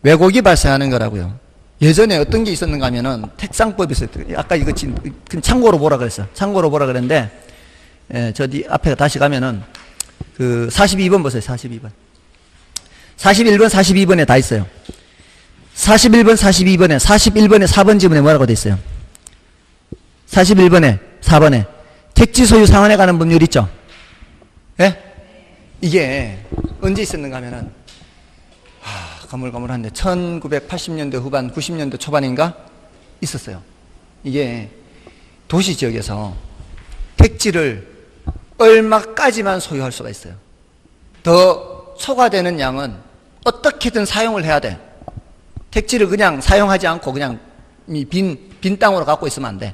왜곡이 발생하는 거라고요. 예전에 어떤 게 있었는가 하면은 택상법이 있었어요. 아까 이거 지금 참고로 보라 그랬어. 참고로 보라 그랬는데 저 뒤 앞에 다시 가면은 그 42번 보세요. 42번. 41번, 42번에 다 있어요. 41번, 42번에, 41번에 4번 지문에 뭐라고 돼 있어요? 41번에, 4번에. 택지 소유 상환에 관한 법률 있죠? 예? 이게 언제 있었는가 하면은, 가물가물한데, 1980년대 후반, 90년대 초반인가? 있었어요. 이게 도시 지역에서 택지를 얼마까지만 소유할 수가 있어요. 더 초과되는 양은 어떻게든 사용을 해야 돼. 택지를 그냥 사용하지 않고 그냥 빈 땅으로 갖고 있으면 안 돼.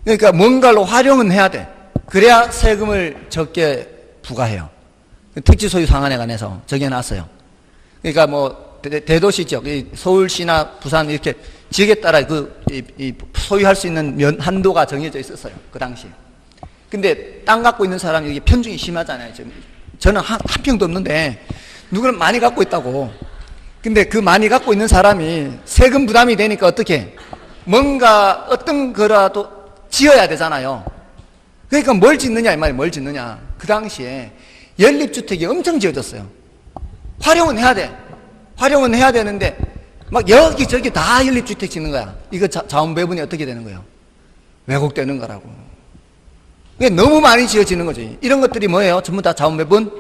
그러니까 뭔가로 활용은 해야 돼. 그래야 세금을 적게 부과해요. 택지 소유 상한에 관해서 정해놨어요. 그러니까 뭐 대도시 지역, 서울시나 부산 이렇게 지역에 따라 소유할 수 있는 한도가 정해져 있었어요. 그 당시에. 근데 땅 갖고 있는 사람이 이게 편중이 심하잖아요. 저는 한 평도 없는데 누구는 많이 갖고 있다고. 근데 그 많이 갖고 있는 사람이 세금 부담이 되니까 어떻게 뭔가 어떤 거라도 지어야 되잖아요. 그러니까 뭘 짓느냐 이 말이에요. 뭘 짓느냐. 그 당시에 연립주택이 엄청 지어졌어요. 활용은 해야 돼. 활용은 해야 되는데 막 여기저기 다 연립주택 짓는 거야. 이거 자원배분이 어떻게 되는 거예요? 왜곡되는 거라고. 그게 너무 많이 지어지는 거지. 이런 것들이 뭐예요? 전부 다 자원배분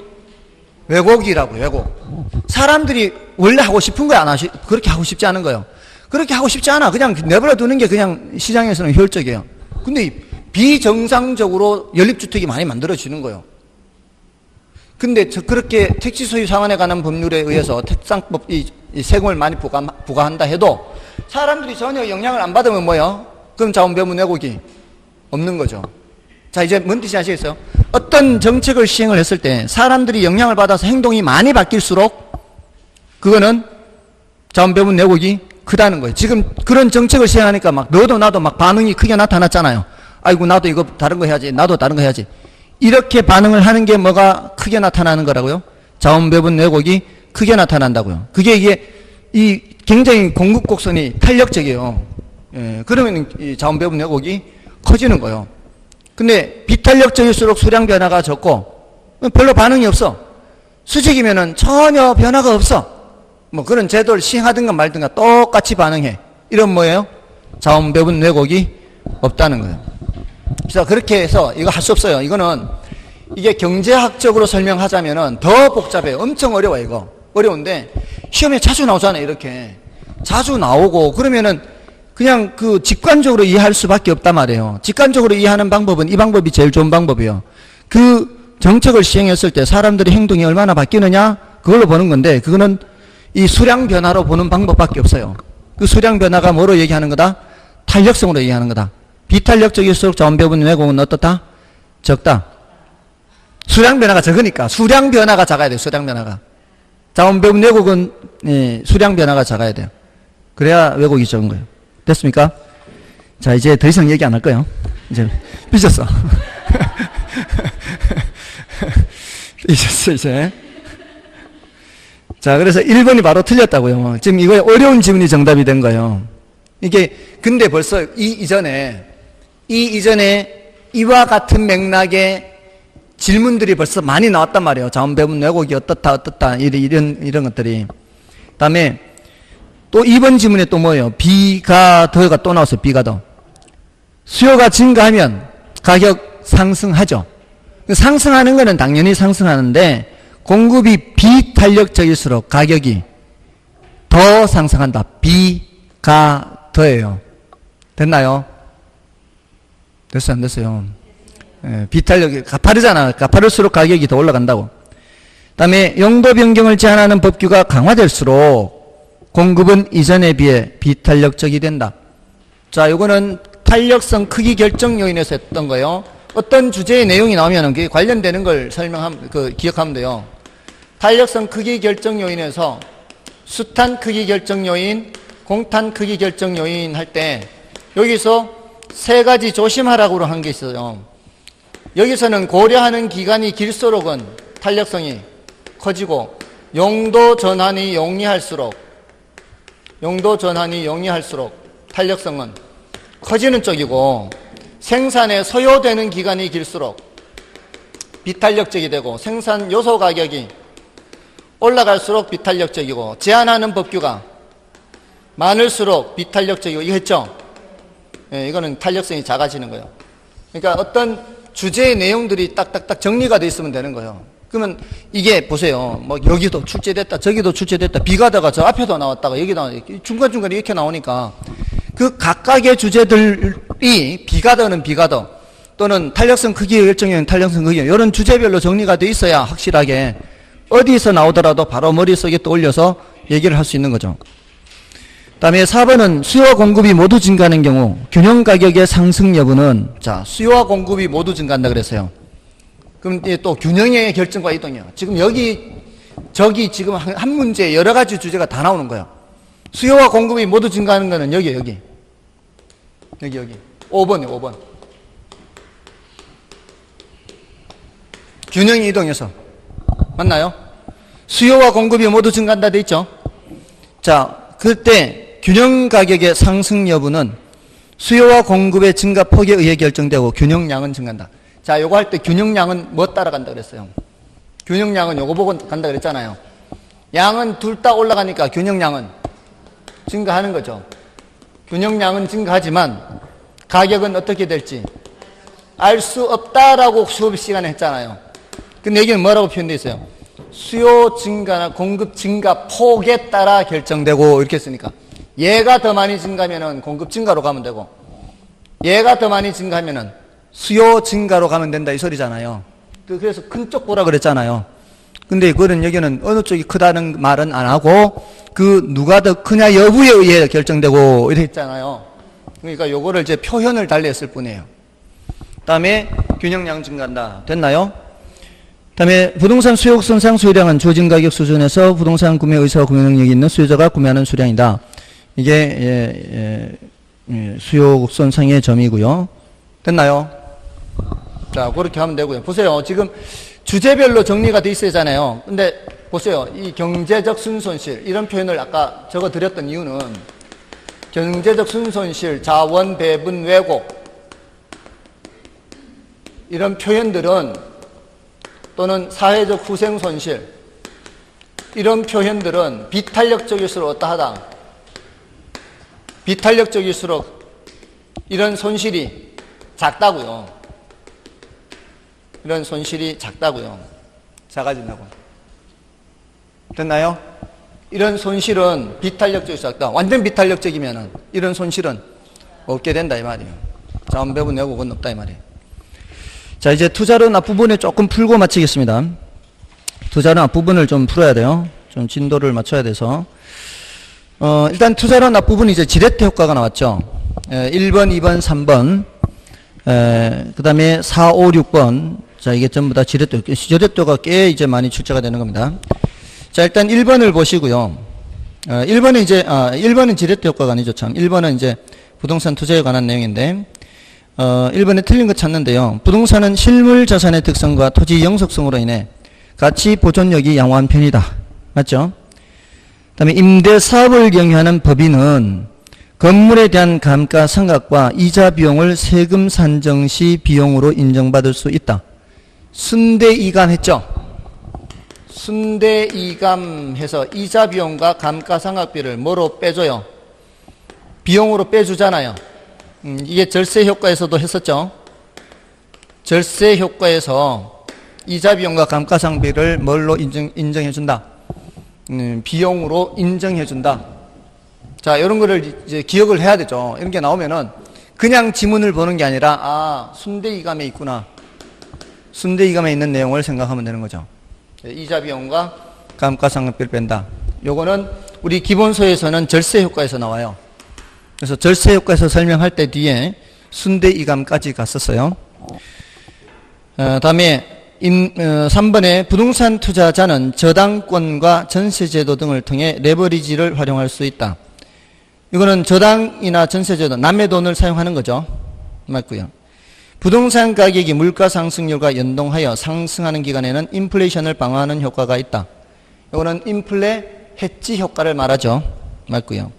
왜곡이라고. 왜곡. 사람들이 원래 하고 싶은 거야, 안 하시? 그렇게 하고 싶지 않은 거예요. 그렇게 하고 싶지 않아. 그냥 내버려 두는 게 그냥 시장에서는 효율적이에요. 근데 비정상적으로 연립주택이 많이 만들어지는 거예요. 근데 그렇게 택지 소유 상한에 관한 법률에 의해서 택상법 이 세금을 많이 부과한다 해도 사람들이 전혀 영향을 안 받으면 뭐예요? 그럼 자원배분 왜곡이 없는 거죠. 자, 이제 뭔 뜻인지 아시겠어요? 어떤 정책을 시행을 했을 때 사람들이 영향을 받아서 행동이 많이 바뀔수록 그거는 자원배분 왜곡이 크다는 거예요. 지금 그런 정책을 시행하니까 막 너도 나도 막 반응이 크게 나타났잖아요. 아이고 나도 이거 다른 거 해야지. 나도 다른 거 해야지. 이렇게 반응을 하는 게 뭐가 크게 나타나는 거라고요? 자원배분 왜곡이 크게 나타난다고요. 그게 이게 굉장히 공급 곡선이 탄력적이에요. 예, 그러면 이 자원배분 왜곡이 커지는 거예요. 근데 비탄력적일수록 수량 변화가 적고 별로 반응이 없어. 수직이면은 전혀 변화가 없어. 뭐 그런 제도를 시행하든가 말든가 똑같이 반응해. 이런 뭐예요? 자원배분 왜곡이 없다는 거예요. 그래서 그렇게 해서 이거 할 수 없어요. 이거는 이게 경제학적으로 설명하자면은 더 복잡해요. 엄청 어려워요. 이거 어려운데 시험에 자주 나오잖아요. 이렇게 자주 나오고 그러면은 그냥 그 직관적으로 이해할 수밖에 없단 말이에요. 직관적으로 이해하는 방법은 이 방법이 제일 좋은 방법이에요. 그 정책을 시행했을 때 사람들의 행동이 얼마나 바뀌느냐 그걸로 보는 건데 그거는 이 수량 변화로 보는 방법밖에 없어요. 그 수량 변화가 뭐로 얘기하는 거다? 탄력성으로 얘기하는 거다. 비탄력적일수록 자원배분 왜곡은 어떻다? 적다. 수량 변화가 적으니까 수량 변화가 작아야 돼요. 수량 변화가. 자원배분 왜곡은 수량 변화가 작아야 돼요. 그래야 왜곡이 적은 거예요. 됐습니까? 자, 이제 더 이상 얘기 안 할 거예요. 이제 삐졌어. 삐졌어 이제. 자, 그래서 1번이 바로 틀렸다고요. 지금 이거 어려운 지문이 정답이 된 거예요. 이게 근데 벌써 이전에 이와 같은 맥락의 질문들이 벌써 많이 나왔단 말이에요. 자원배분 왜곡이 어떻다 이런 것들이. 그다음에 또 2번 지문에 또 뭐예요? B가 더가 또 나왔어요. B가 더. 수요가 증가하면 가격 상승하죠. 상승하는 거는 당연히 상승하는데 공급이 비탄력적일수록 가격이 더 상승한다. B가 더예요. 됐나요? 됐어요? 안 됐어요? 예, 비탄력이 가파르잖아. 가파를수록 가격이 더 올라간다고. 그 다음에 용도 변경을 제한하는 법규가 강화될수록 공급은 이전에 비해 비탄력적이 된다. 자, 요거는 탄력성 크기 결정 요인에서 했던 거예요. 어떤 주제의 내용이 나오면은 그게 관련되는 걸 기억하면 돼요. 탄력성 크기 결정 요인에서 수탄 크기 결정 요인, 공탄 크기 결정 요인 할 때 여기서 세 가지 조심하라고 한 게 있어요. 여기서는 고려하는 기간이 길수록은 탄력성이 커지고 용도 전환이 용이할수록 탄력성은 커지는 쪽이고 생산에 소요되는 기간이 길수록 비탄력적이 되고 생산 요소 가격이 올라갈수록 비탄력적이고 제한하는 법규가 많을수록 비탄력적이고 이거 했죠? 예, 이거는 탄력성이 작아지는 거예요. 그러니까 어떤 주제의 내용들이 딱딱딱 정리가 돼 있으면 되는 거예요. 그러면 이게 보세요. 뭐 여기도 출제됐다, 저기도 출제됐다, 비가다가 저 앞에도 나왔다가 여기 중간중간에 이렇게 나오니까 그 각각의 주제들이 비가더는 비가더 또는 탄력성 크기 결정형 탄력성 크기 이런 주제별로 정리가 돼 있어야 확실하게 어디서 나오더라도 바로 머릿속에 떠올려서 얘기를 할 수 있는 거죠. 다음에 4번은 수요와 공급이 모두 증가하는 경우 균형 가격의 상승 여부는 자 수요와 공급이 모두 증가한다 그랬어요. 그럼 이제 또 균형의 결정과 이동이요. 지금 저기 지금 한 문제에 여러 가지 주제가 다 나오는 거예요. 수요와 공급이 모두 증가하는 거는 여기. 5번이요, 5번. 균형 이동해서. 맞나요? 수요와 공급이 모두 증가한다 돼 있죠? 자, 그때 균형 가격의 상승 여부는 수요와 공급의 증가 폭에 의해 결정되고 균형량은 증가한다. 자, 요거 할 때 균형량은 뭐 따라간다 그랬어요? 균형량은 요거 보고 간다 그랬잖아요. 양은 둘 다 올라가니까 균형량은 증가하는 거죠. 균형량은 증가하지만 가격은 어떻게 될지 알 수 없다라고 수업 시간에 했잖아요. 근데 여기는 뭐라고 표현되어 있어요? 수요 증가나 공급 증가 폭에 따라 결정되고 이렇게 했으니까 얘가 더 많이 증가하면은 공급 증가로 가면 되고 얘가 더 많이 증가하면은 수요 증가로 가면 된다 이 소리잖아요. 그래서 큰 쪽 보라 그랬잖아요. 근데 그거는 여기는 어느 쪽이 크다는 말은 안 하고 그 누가 더 크냐 여부에 의해 결정되고 이렇게 했잖아요. 그러니까 요거를 이제 표현을 달리 했을 뿐이에요. 다음에 균형량 증가한다. 됐나요? 다음에 부동산 수요 손상 수요량은 주어진 가격 수준에서 부동산 구매 의사와 구매 능력이 있는 수요자가 구매하는 수량이다. 이게 수요 손상의 점이고요. 됐나요? 자, 그렇게 하면 되고요. 보세요. 지금 주제별로 정리가 돼 있어야잖아요. 근데 보세요. 이 경제적 순손실 이런 표현을 아까 적어 드렸던 이유는 경제적 순손실, 자원 배분 왜곡 이런 표현들은 또는 사회적 후생 손실 이런 표현들은 비탄력적일수록 어떠하다? 비탄력적일수록 이런 손실이 작다고요. 이런 손실이 작다고요. 작아진다고. 됐나요? 이런 손실은 비탄력적일수록 작다. 완전 비탄력적이면은 이런 손실은 없게 된다 이 말이에요. 자원 배분 왜곡은 없다 이 말이에요. 자, 이제 투자론 앞부분에 조금 풀고 마치겠습니다. 투자론 앞부분을 좀 풀어야 돼요. 좀 진도를 맞춰야 돼서. 일단 투자론 앞부분이 이제 지렛대 효과가 나왔죠. 1번, 2번, 3번. 그 다음에 4, 5, 6번. 자, 이게 전부 다 지렛대가 꽤 이제 많이 출제가 되는 겁니다. 자, 일단 1번을 보시고요. 1번은 지렛대 효과가 아니죠, 참. 1번은 이제 부동산 투자에 관한 내용인데, 1번에 틀린 거 찾는데요. 부동산은 실물 자산의 특성과 토지 영속성으로 인해 가치 보존력이 양호한 편이다. 맞죠? 그 다음에 임대사업을 경유하는 법인은 건물에 대한 감가상각과 이자 비용을 세금 산정 시 비용으로 인정받을 수 있다. 순대이감 했죠? 순대이감해서 이자 비용과 감가상각비를 뭐로 빼줘요? 비용으로 빼주잖아요. 이게 절세 효과에서도 했었죠. 절세 효과에서 이자 비용과 감가상각비를 뭘로 인정해준다? 비용으로 인정해준다. 자, 이런 거를 이제 기억을 해야 되죠. 이런 게 나오면은 그냥 지문을 보는 게 아니라, 아, 순대이감에 있구나. 순대이감에 있는 내용을 생각하면 되는 거죠. 이자 비용과 감가상각비를 뺀다. 요거는 우리 기본서에서는 절세 효과에서 나와요. 그래서 절세 효과에서 설명할 때 뒤에 순대이감까지 갔었어요. 다음에 3번에 부동산 투자자는 저당권과 전세제도 등을 통해 레버리지를 활용할 수 있다. 이거는 저당이나 전세제도, 남의 돈을 사용하는 거죠. 맞고요. 부동산 가격이 물가 상승률과 연동하여 상승하는 기간에는 인플레이션을 방어하는 효과가 있다. 이거는 인플레 해지 효과를 말하죠. 맞고요.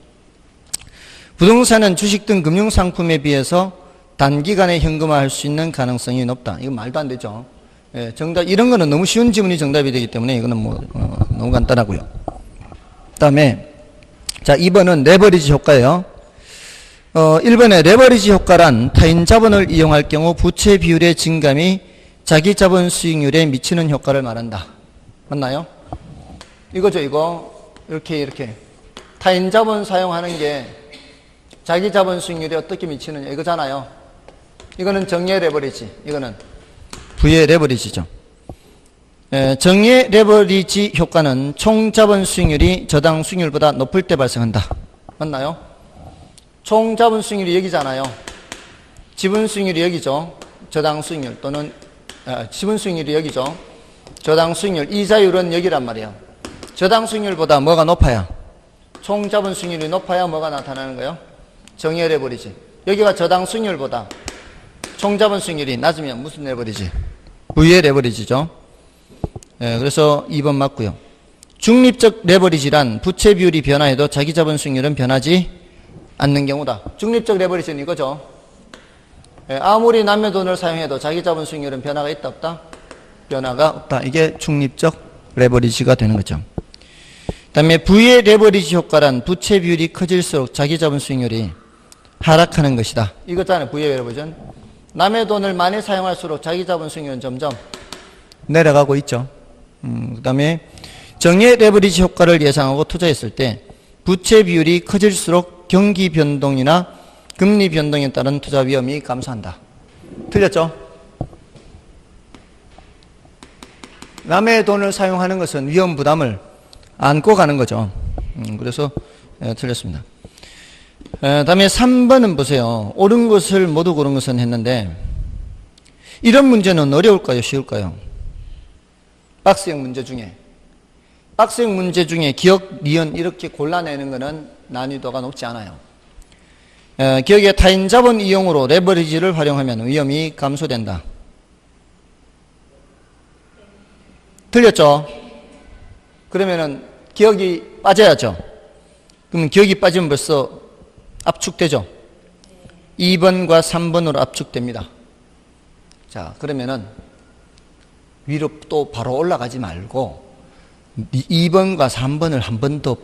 부동산은 주식 등 금융상품에 비해서 단기간에 현금화할 수 있는 가능성이 높다. 이건 말도 안 되죠. 예, 정답, 이런 거는 너무 쉬운 지문이 정답이 되기 때문에 이거는 너무 간단하고요. 그 다음에, 자, 2번은 레버리지 효과예요. 1번에 레버리지 효과란 타인 자본을 이용할 경우 부채 비율의 증감이 자기 자본 수익률에 미치는 효과를 말한다. 맞나요? 이거죠, 이거. 이렇게. 타인 자본 사용하는 게 자기 자본 수익률에 어떻게 미치느냐, 이거잖아요. 이거는 정예 레버리지, 이거는 부의 레버리지죠. 정예 레버리지 효과는 총 자본 수익률이 저당 수익률보다 높을 때 발생한다. 맞나요? 총 자본 수익률이 여기잖아요. 지분 수익률이 여기죠. 저당 수익률 또는 지분 수익률이 여기죠. 저당 수익률, 이자율은 여기란 말이에요. 저당 수익률보다 뭐가 높아야? 총 자본 수익률이 높아야 뭐가 나타나는 거예요? 정의 레버리지. 여기가 저당 수익률보다 총 자본 수익률이 낮으면 무슨 레버리지? 부의 레버리지죠. 그래서 2번 맞고요. 중립적 레버리지란 부채 비율이 변화해도 자기 자본 수익률은 변하지 않는 경우다. 중립적 레버리지는 이거죠. 아무리 남의 돈을 사용해도 자기 자본 수익률은 변화가 있다 없다? 변화가 없다. 이게 중립적 레버리지가 되는 거죠. 그 다음에 부의 레버리지 효과란 부채 비율이 커질수록 자기 자본 수익률이 하락하는 것이다. 이거잖아요. 부의 레버리지는. 남의 돈을 많이 사용할수록 자기 자본 수익률은 점점 내려가고 있죠. 그 다음에 정의 레버리지 효과를 예상하고 투자했을 때 부채 비율이 커질수록 경기 변동이나 금리 변동에 따른 투자 위험이 감소한다. 틀렸죠? 남의 돈을 사용하는 것은 위험 부담을 안고 가는 거죠. 그래서 틀렸습니다. 다음에 3번은 보세요. 옳은 것을 모두 고른 것은 했는데 이런 문제는 어려울까요? 쉬울까요? 박스형 문제 중에 기억, 니은 이렇게 골라내는 것은 난이도가 높지 않아요. 기억의 타인 자본 이용으로 레버리지를 활용하면 위험이 감소된다. 틀렸죠? 그러면은 기억이 빠져야죠. 그러면 기억이 빠지면 벌써 압축되죠? 2번과 3번으로 압축됩니다. 자, 그러면은 위로 또 바로 올라가지 말고 2번과 3번을 한 번 더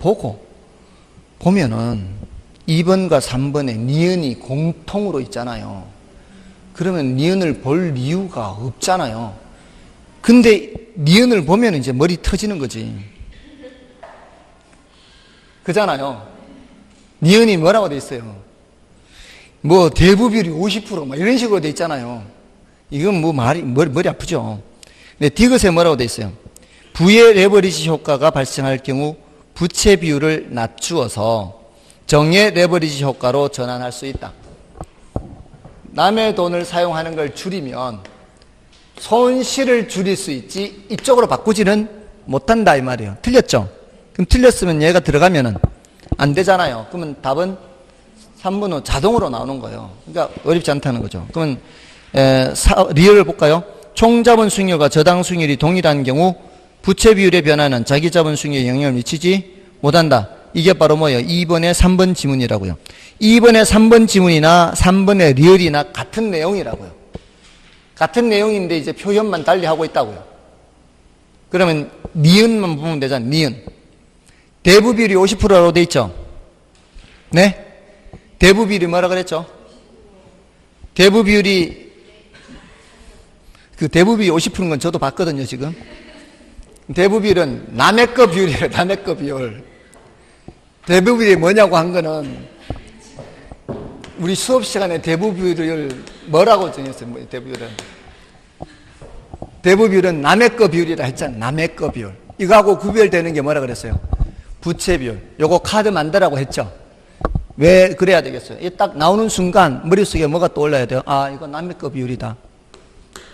보면은 2번과 3번에 니은이 공통으로 있잖아요. 그러면 니은을 볼 이유가 없잖아요. 근데 니은을 보면 이제 머리 터지는 거지. 그잖아요. 니은이 뭐라고 돼 있어요? 뭐 대부비율이 50% 막 이런 식으로 돼 있잖아요. 이건 뭐 머리 아프죠. 근데 디귿에 뭐라고 돼 있어요? 부의 레버리지 효과가 발생할 경우 부채 비율을 낮추어서 정의 레버리지 효과로 전환할 수 있다. 남의 돈을 사용하는 걸 줄이면 손실을 줄일 수 있지 이쪽으로 바꾸지는 못한다 이 말이에요. 틀렸죠? 그럼 틀렸으면 얘가 들어가면은 안 되잖아요. 그러면 답은 3번은 자동으로 나오는 거예요. 그러니까 어렵지 않다는 거죠. 그러면 리얼을 볼까요? 총 자본 수익률과 저당 수익률이 동일한 경우 부채 비율의 변화는 자기 자본 수익률에 영향을 미치지 못한다. 이게 바로 뭐예요? 2번의 3번 지문이라고요. 2번의 3번 지문이나 3번의 리얼이나 같은 내용이라고요. 같은 내용인데 이제 표현만 달리 하고 있다고요. 그러면 니은만 보면 되잖아요. 니은. 대부 비율이 50%라고 돼 있죠? 네? 대부 비율이 뭐라 그랬죠? 대부 비율이 대부 비율이 50%인 건 저도 봤거든요, 지금. 대부 비율은 남의 거 비율이에요, 남의 거 비율. 대부 비율이 뭐냐고 한 거는 우리 수업 시간에 대부 비율을 뭐라고 정했어요, 대부 비율은? 대부 비율은 남의 거 비율이라 했잖아요, 남의 거 비율. 이거하고 구별되는 게 뭐라 그랬어요? 부채 비율. 요거 카드 만들라고 했죠? 왜 그래야 되겠어요? 이 딱 나오는 순간 머릿속에 뭐가 떠올라야 돼요? 아, 이거 남의 거 비율이다.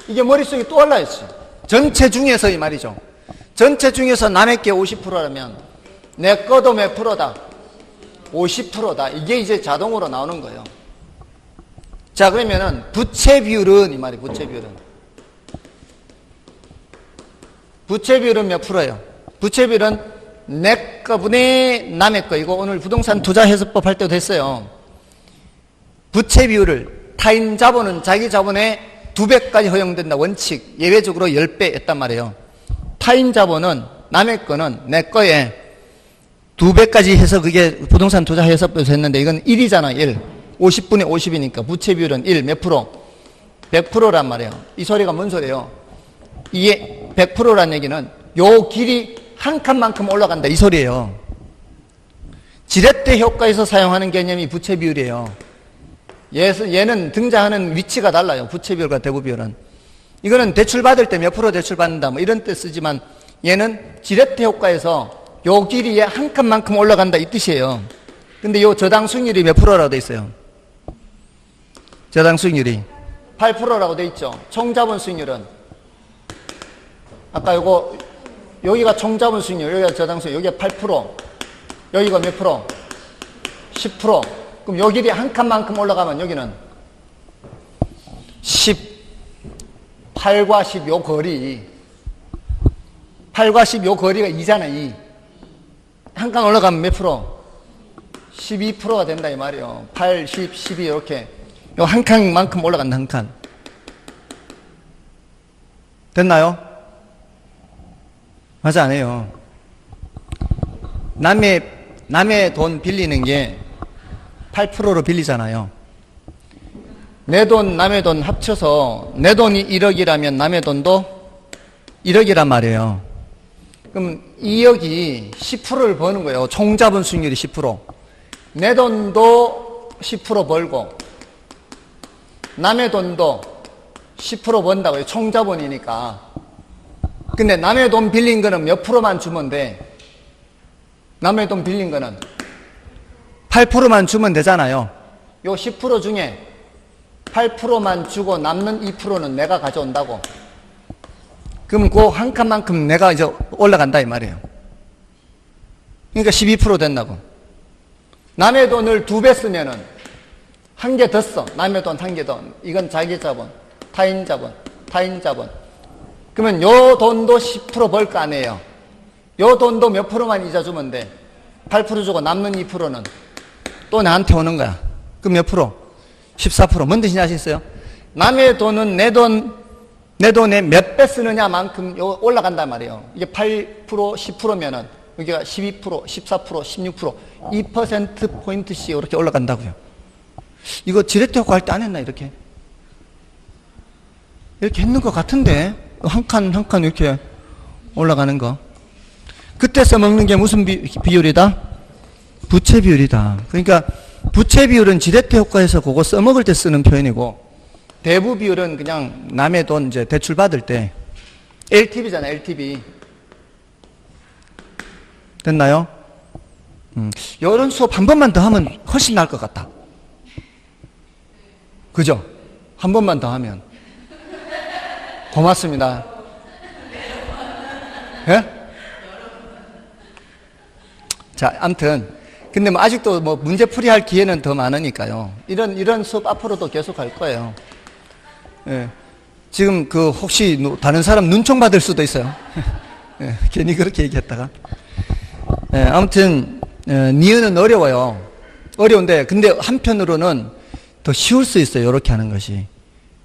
이게 머릿속에 떠올라있어요. 전체 중에서 이 말이죠. 전체 중에서 남의 게 50%라면 내 거도 몇 프로다? 50%다. 이게 이제 자동으로 나오는 거예요. 자, 그러면은 부채 비율은 이 말이 부채 비율은 몇 프로예요? 부채 비율은 내 거분의 남의 거. 이거 오늘 부동산 투자 해석법 할 때도 했어요. 부채 비율을 타인 자본은 자기 자본의 2배까지 허용된다. 원칙. 예외적으로 10배 했단 말이에요. 타인 자본은 남의 거는 내 거에 2배까지 해서 그게 부동산 투자 해석법에서 했는데 이건 1이잖아. 1. 50분의 50이니까 부채 비율은 1. 몇 프로? 100%란 말이에요. 이 소리가 뭔 소리예요? 이게 100%란 얘기는 요 길이 한 칸만큼 올라간다 이 소리예요. 지렛대 효과에서 사용하는 개념이 부채 비율이에요. 얘는 등장하는 위치가 달라요. 부채 비율과 대부 비율은. 이거는 대출 받을 때 몇 프로 대출 받는다 뭐 이런 때 쓰지만 얘는 지렛대 효과에서 요 길이에 한 칸만큼 올라간다 이 뜻이에요. 근데 요 저당 수익률이 몇 프로라고 돼 있어요? 저당 수익률이 8%라고 돼 있죠. 총 자본 수익률은 아까 요거, 여기가 총자본 수익률, 여기가 저당수익, 여기가 8%, 여기가 몇 프로? 10%. 그럼 요 길이 한 칸만큼 올라가면 여기는 8과 10 요 거리. 8과 10 요 거리가 2잖아, 2. 한 칸 올라가면 몇 프로? 12%가 된다, 이 말이에요. 8, 10, 12 이렇게. 요 한 칸만큼 올라간다, 한 칸. 됐나요? 맞아, 안 해요. 남의 돈 빌리는 게 8%로 빌리잖아요. 내 돈, 남의 돈 합쳐서 내 돈이 1억이라면 남의 돈도 1억이란 말이에요. 그럼 2억이 10%를 버는 거예요. 총자본 수익률이 10%. 내 돈도 10% 벌고 남의 돈도 10% 번다고요. 총자본이니까. 근데 남의 돈 빌린 거는 몇 프로만 주면 돼? 남의 돈 빌린 거는 8%만 주면 되잖아요. 요 10% 중에 8%만 주고 남는 2%는 내가 가져온다고. 그럼 그 한 칸만큼 내가 이제 올라간다 이 말이에요. 그러니까 12% 된다고. 남의 돈을 2배 쓰면은 한 개 더 써. 남의 돈 한 개 더. 이건 자기 자본, 타인 자본, 타인 자본. 그러면 요 돈도 10% 벌 거 아니에요. 요 돈도 몇 프로만 이자 주면 돼. 8% 주고 남는 2%는 또 나한테 오는 거야. 그럼 몇 프로? 14%. 뭔 뜻인지 아시겠어요? 남의 돈은 내 돈에 몇 배 쓰느냐만큼 올라간단 말이에요. 이게 8%, 10%면은 여기가 12%, 14%, 16%, 2%포인트씩 이렇게 올라간다고요. 이거 지렛대 효과 할 때 안 했나, 이렇게? 이렇게 했는 것 같은데? 한 칸, 한 칸 이렇게 올라가는 거. 그때 써먹는 게 무슨 비율이다? 부채 비율이다. 그러니까 부채 비율은 지렛대 효과에서 그거 써먹을 때 쓰는 표현이고, 대부 비율은 그냥 남의 돈 이제 대출 받을 때, LTV잖아, LTV. 됐나요? 이런 수업 한 번만 더 하면 훨씬 나을 것 같다. 그죠? 한 번만 더 하면. 고맙습니다. 예? 자, 아무튼 근데 뭐 아직도 뭐 문제 풀이할 기회는 더 많으니까요. 이런 수업 앞으로도 계속 할 거예요. 예. 지금 그 혹시 다른 사람 눈총 받을 수도 있어요. 예, 괜히 그렇게 얘기했다가. 예, 아무튼 니은은 어려워요. 어려운데 근데 한편으로는 더 쉬울 수 있어요. 이렇게 하는 것이.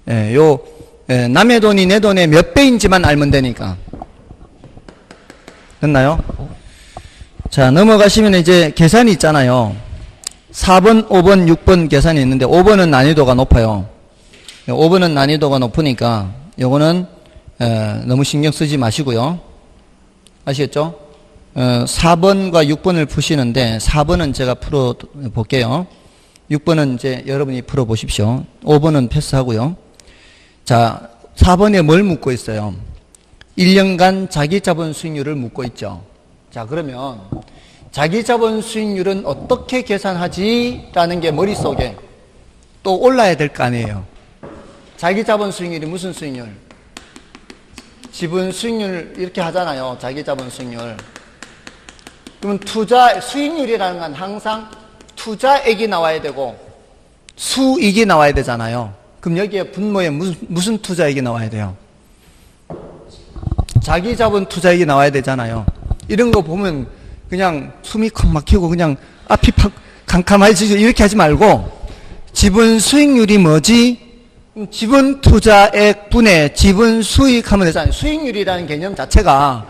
예, 남의 돈이 내 돈의 몇 배인지만 알면 되니까. 됐나요? 자, 넘어가시면 이제 계산이 있잖아요. 4번, 5번, 6번 계산이 있는데 5번은 난이도가 높아요. 5번은 난이도가 높으니까 요거는 너무 신경 쓰지 마시고요. 아시겠죠? 4번과 6번을 푸시는데 4번은 제가 풀어 볼게요. 6번은 이제 여러분이 풀어 보십시오. 5번은 패스하고요. 자, 4번에 뭘 묻고 있어요? 1년간 자기자본 수익률을 묻고 있죠. 자, 그러면 자기자본 수익률은 어떻게 계산하지? 라는 게 머릿속에 또 올라야 될 거 아니에요. 자기자본 수익률이 무슨 수익률? 지분 수익률 이렇게 하잖아요. 자기자본 수익률. 그러면 수익률이라는 건 항상 투자액이 나와야 되고 수익이 나와야 되잖아요. 그럼 여기에 분모에 무슨 투자액이 나와야 돼요? 자기자본 투자액이 나와야 되잖아요. 이런 거 보면 그냥 숨이 콱 막히고 그냥 앞이 팍 캄캄해지죠. 이렇게 하지 말고 지분 수익률이 뭐지? 지분 투자액 분의 지분 수익 하면 되잖아요. 수익률이라는 개념 자체가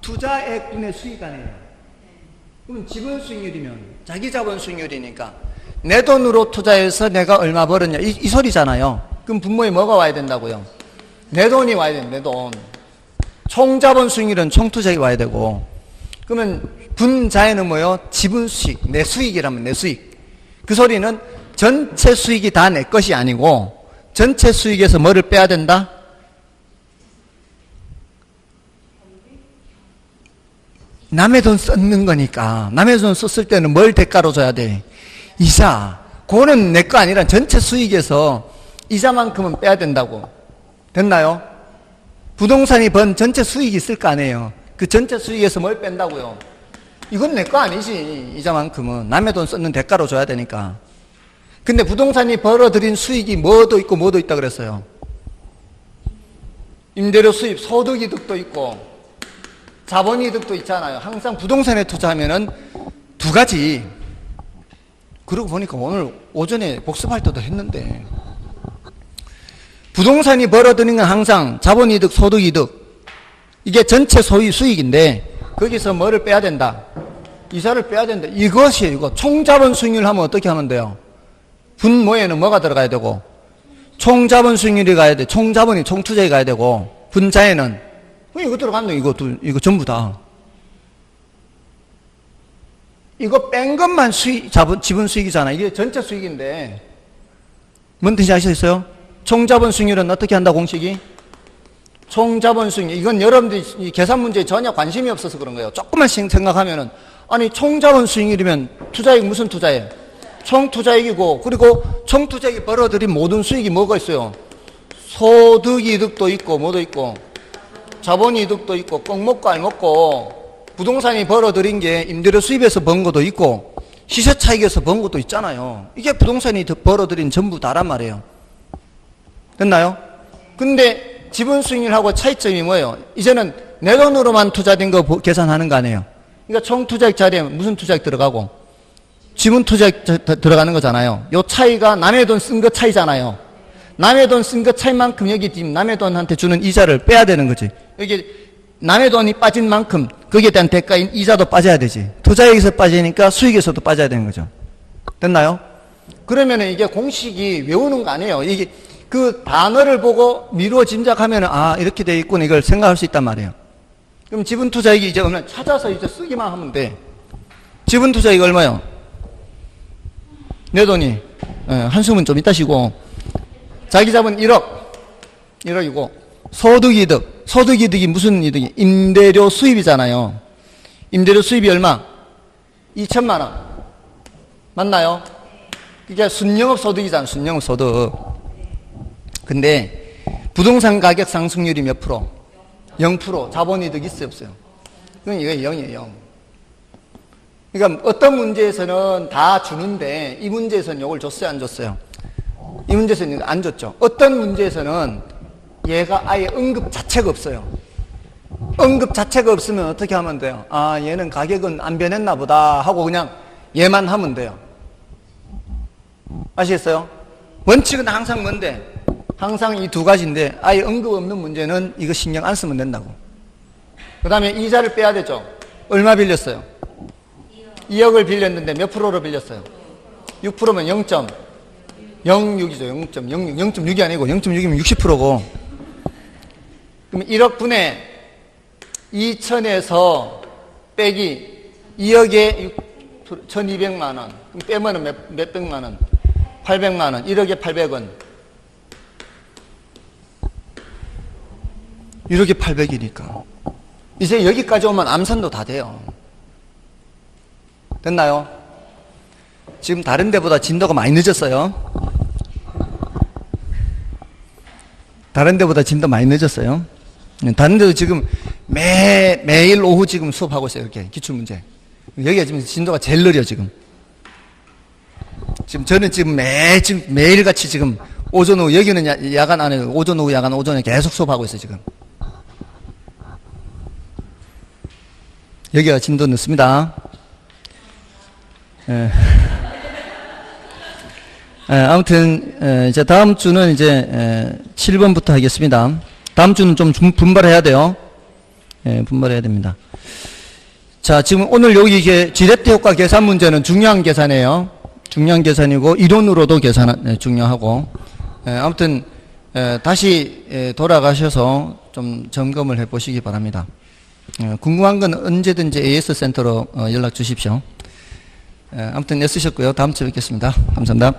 투자액 분의 수익 아니에요. 그럼 지분 수익률이면 자기자본 수익률이니까 내 돈으로 투자해서 내가 얼마 벌었냐 이 소리잖아요. 그럼 분모에 뭐가 와야 된다고요? 내 돈이 와야 됩니다. 내 돈. 총자본 수익률은 총투자액이 와야 되고 그러면 분자에는 뭐요? 지분 수익, 내 수익이라면 내 수익. 그 소리는 전체 수익이 다 내 것이 아니고 전체 수익에서 뭐를 빼야 된다? 남의 돈 썼는 거니까 남의 돈 썼을 때는 뭘 대가로 줘야 돼? 이자. 그거는 내 거 아니라 전체 수익에서 이자만큼은 빼야 된다고. 됐나요? 부동산이 번 전체 수익이 있을 거 아니에요. 그 전체 수익에서 뭘 뺀다고요? 이건 내 거 아니지. 이자만큼은 남의 돈 썼는 대가로 줘야 되니까. 근데 부동산이 벌어들인 수익이 뭐도 있고 뭐도 있다 그랬어요. 임대료 수입, 소득이득도 있고 자본이득도 있잖아요. 항상 부동산에 투자하면은 두 가지. 그러고 보니까 오늘 오전에 복습할 때도 했는데 부동산이 벌어들이는 건 항상 자본이득, 소득이득 이게 전체 소유 수익인데 거기서 뭐를 빼야 된다? 이자를 빼야 된다. 이것이에요. 이거 총자본 수익률 하면 어떻게 하면 돼요? 분모에는 뭐가 들어가야 되고 총자본 수익률이 가야 돼. 총자본이 총투자에 가야 되고 분자에는 이거 들어간다. 이거 전부 다. 이거 뺀 것만 지분 수익이잖아. 이게 전체 수익인데 뭔 뜻인지 아시겠어요? 총자본 수익률은 어떻게 한다 공식이? 총자본 수익률. 이건 여러분들이 계산 문제에 전혀 관심이 없어서 그런 거예요. 조금만 생각하면은 아니 총자본 수익률이면 투자액 무슨 투자액? 총투자액이고 그리고 총투자액이 벌어들인 모든 수익이 뭐가 있어요? 소득이득도 있고 뭐도 있고 자본이득도 있고 꼭 먹고 알 먹고 부동산이 벌어들인 게 임대료 수입에서 번 것도 있고 시세 차익에서 번 것도 있잖아요. 이게 부동산이 벌어들인 전부 다란 말이에요. 됐나요? 근데 지분 수익률하고 차이점이 뭐예요? 이제는 내 돈으로만 투자된 거 계산하는 거 아니에요. 그러니까 총 투자액 자리에 무슨 투자액 들어가고 지분 투자액 들어가는 거잖아요. 요 차이가 남의 돈 쓴 거 차이잖아요. 남의 돈 쓴 거 차이만큼 여기 남의 돈한테 주는 이자를 빼야 되는 거지. 여기 남의 돈이 빠진 만큼 거기에 대한 대가인 이자도 빠져야 되지. 투자액에서 빠지니까 수익에서도 빠져야 되는 거죠. 됐나요? 그러면은 이게 공식이 외우는 거 아니에요. 이게 그 단어를 보고 미루어 짐작하면은 아 이렇게 돼 있구나 이걸 생각할 수 있단 말이에요. 그럼 지분 투자액이 이제 오늘 찾아서 이제 쓰기만 하면 돼. 지분 투자액이 얼마요? 내 돈이 한숨은 좀 이따 쉬고 자기 자본 1억이고 소득이득이 무슨 이득이? 임대료 수입이잖아요. 임대료 수입이 얼마? 2천만 원 맞나요? 이게 순영업 소득이잖아. 순영업 소득. 근데 부동산 가격 상승률이 몇 프로? 0%. 자본이득 있어요 없어요? 그건 이거 0이에요 0. 그러니까 어떤 문제에서는 다 주는데 이 문제에서는 이걸 줬어요 안 줬어요? 이 문제에서는 안 줬죠. 어떤 문제에서는 얘가 아예 언급 자체가 없어요. 언급 자체가 없으면 어떻게 하면 돼요? 아 얘는 가격은 안 변했나 보다 하고 그냥 얘만 하면 돼요. 아시겠어요? 원칙은 항상 뭔데? 항상 이 두 가지인데 아예 언급 없는 문제는 이거 신경 안 쓰면 된다고. 그 다음에 이자를 빼야 되죠. 얼마 빌렸어요? 2억을 빌렸는데 몇 프로로 빌렸어요? 6%면 0.06이죠. 0.6이 아니고 0.6이면 60%고 그럼 1억 분의 2천에서 빼기 2억에 1200만 원 그럼 빼면은 몇 백만 원? 800만 원 1억에 800원 1억에 800이니까 이제 여기까지 오면 암산도 다 돼요. 됐나요? 지금 다른 데보다 진도가 많이 늦었어요. 다른 데보다 진도 많이 늦었어요. 다른 데도 지금 매일 오후 지금 수업하고 있어요. 이렇게 기출문제. 여기가 지금 진도가 제일 느려 지금. 지금 저는 지금 매일같이 지금 오전 오후 여기는 야간 안에 오전 오후 야간 오전에 계속 수업하고 있어요 지금. 여기가 진도 늦습니다. 아무튼 이제 다음 주는 이제 7번부터 하겠습니다. 다음 주는 좀 분발해야 돼요. 분발해야 됩니다. 자, 지금 오늘 여기 이게 지렛대 효과 계산 문제는 중요한 계산이에요. 중요한 계산이고 이론으로도 계산 중요하고 아무튼 다시 돌아가셔서 좀 점검을 해보시기 바랍니다. 궁금한 건 언제든지 AS 센터로 연락 주십시오. 아무튼 애쓰셨고요. 다음 주에 뵙겠습니다. 감사합니다.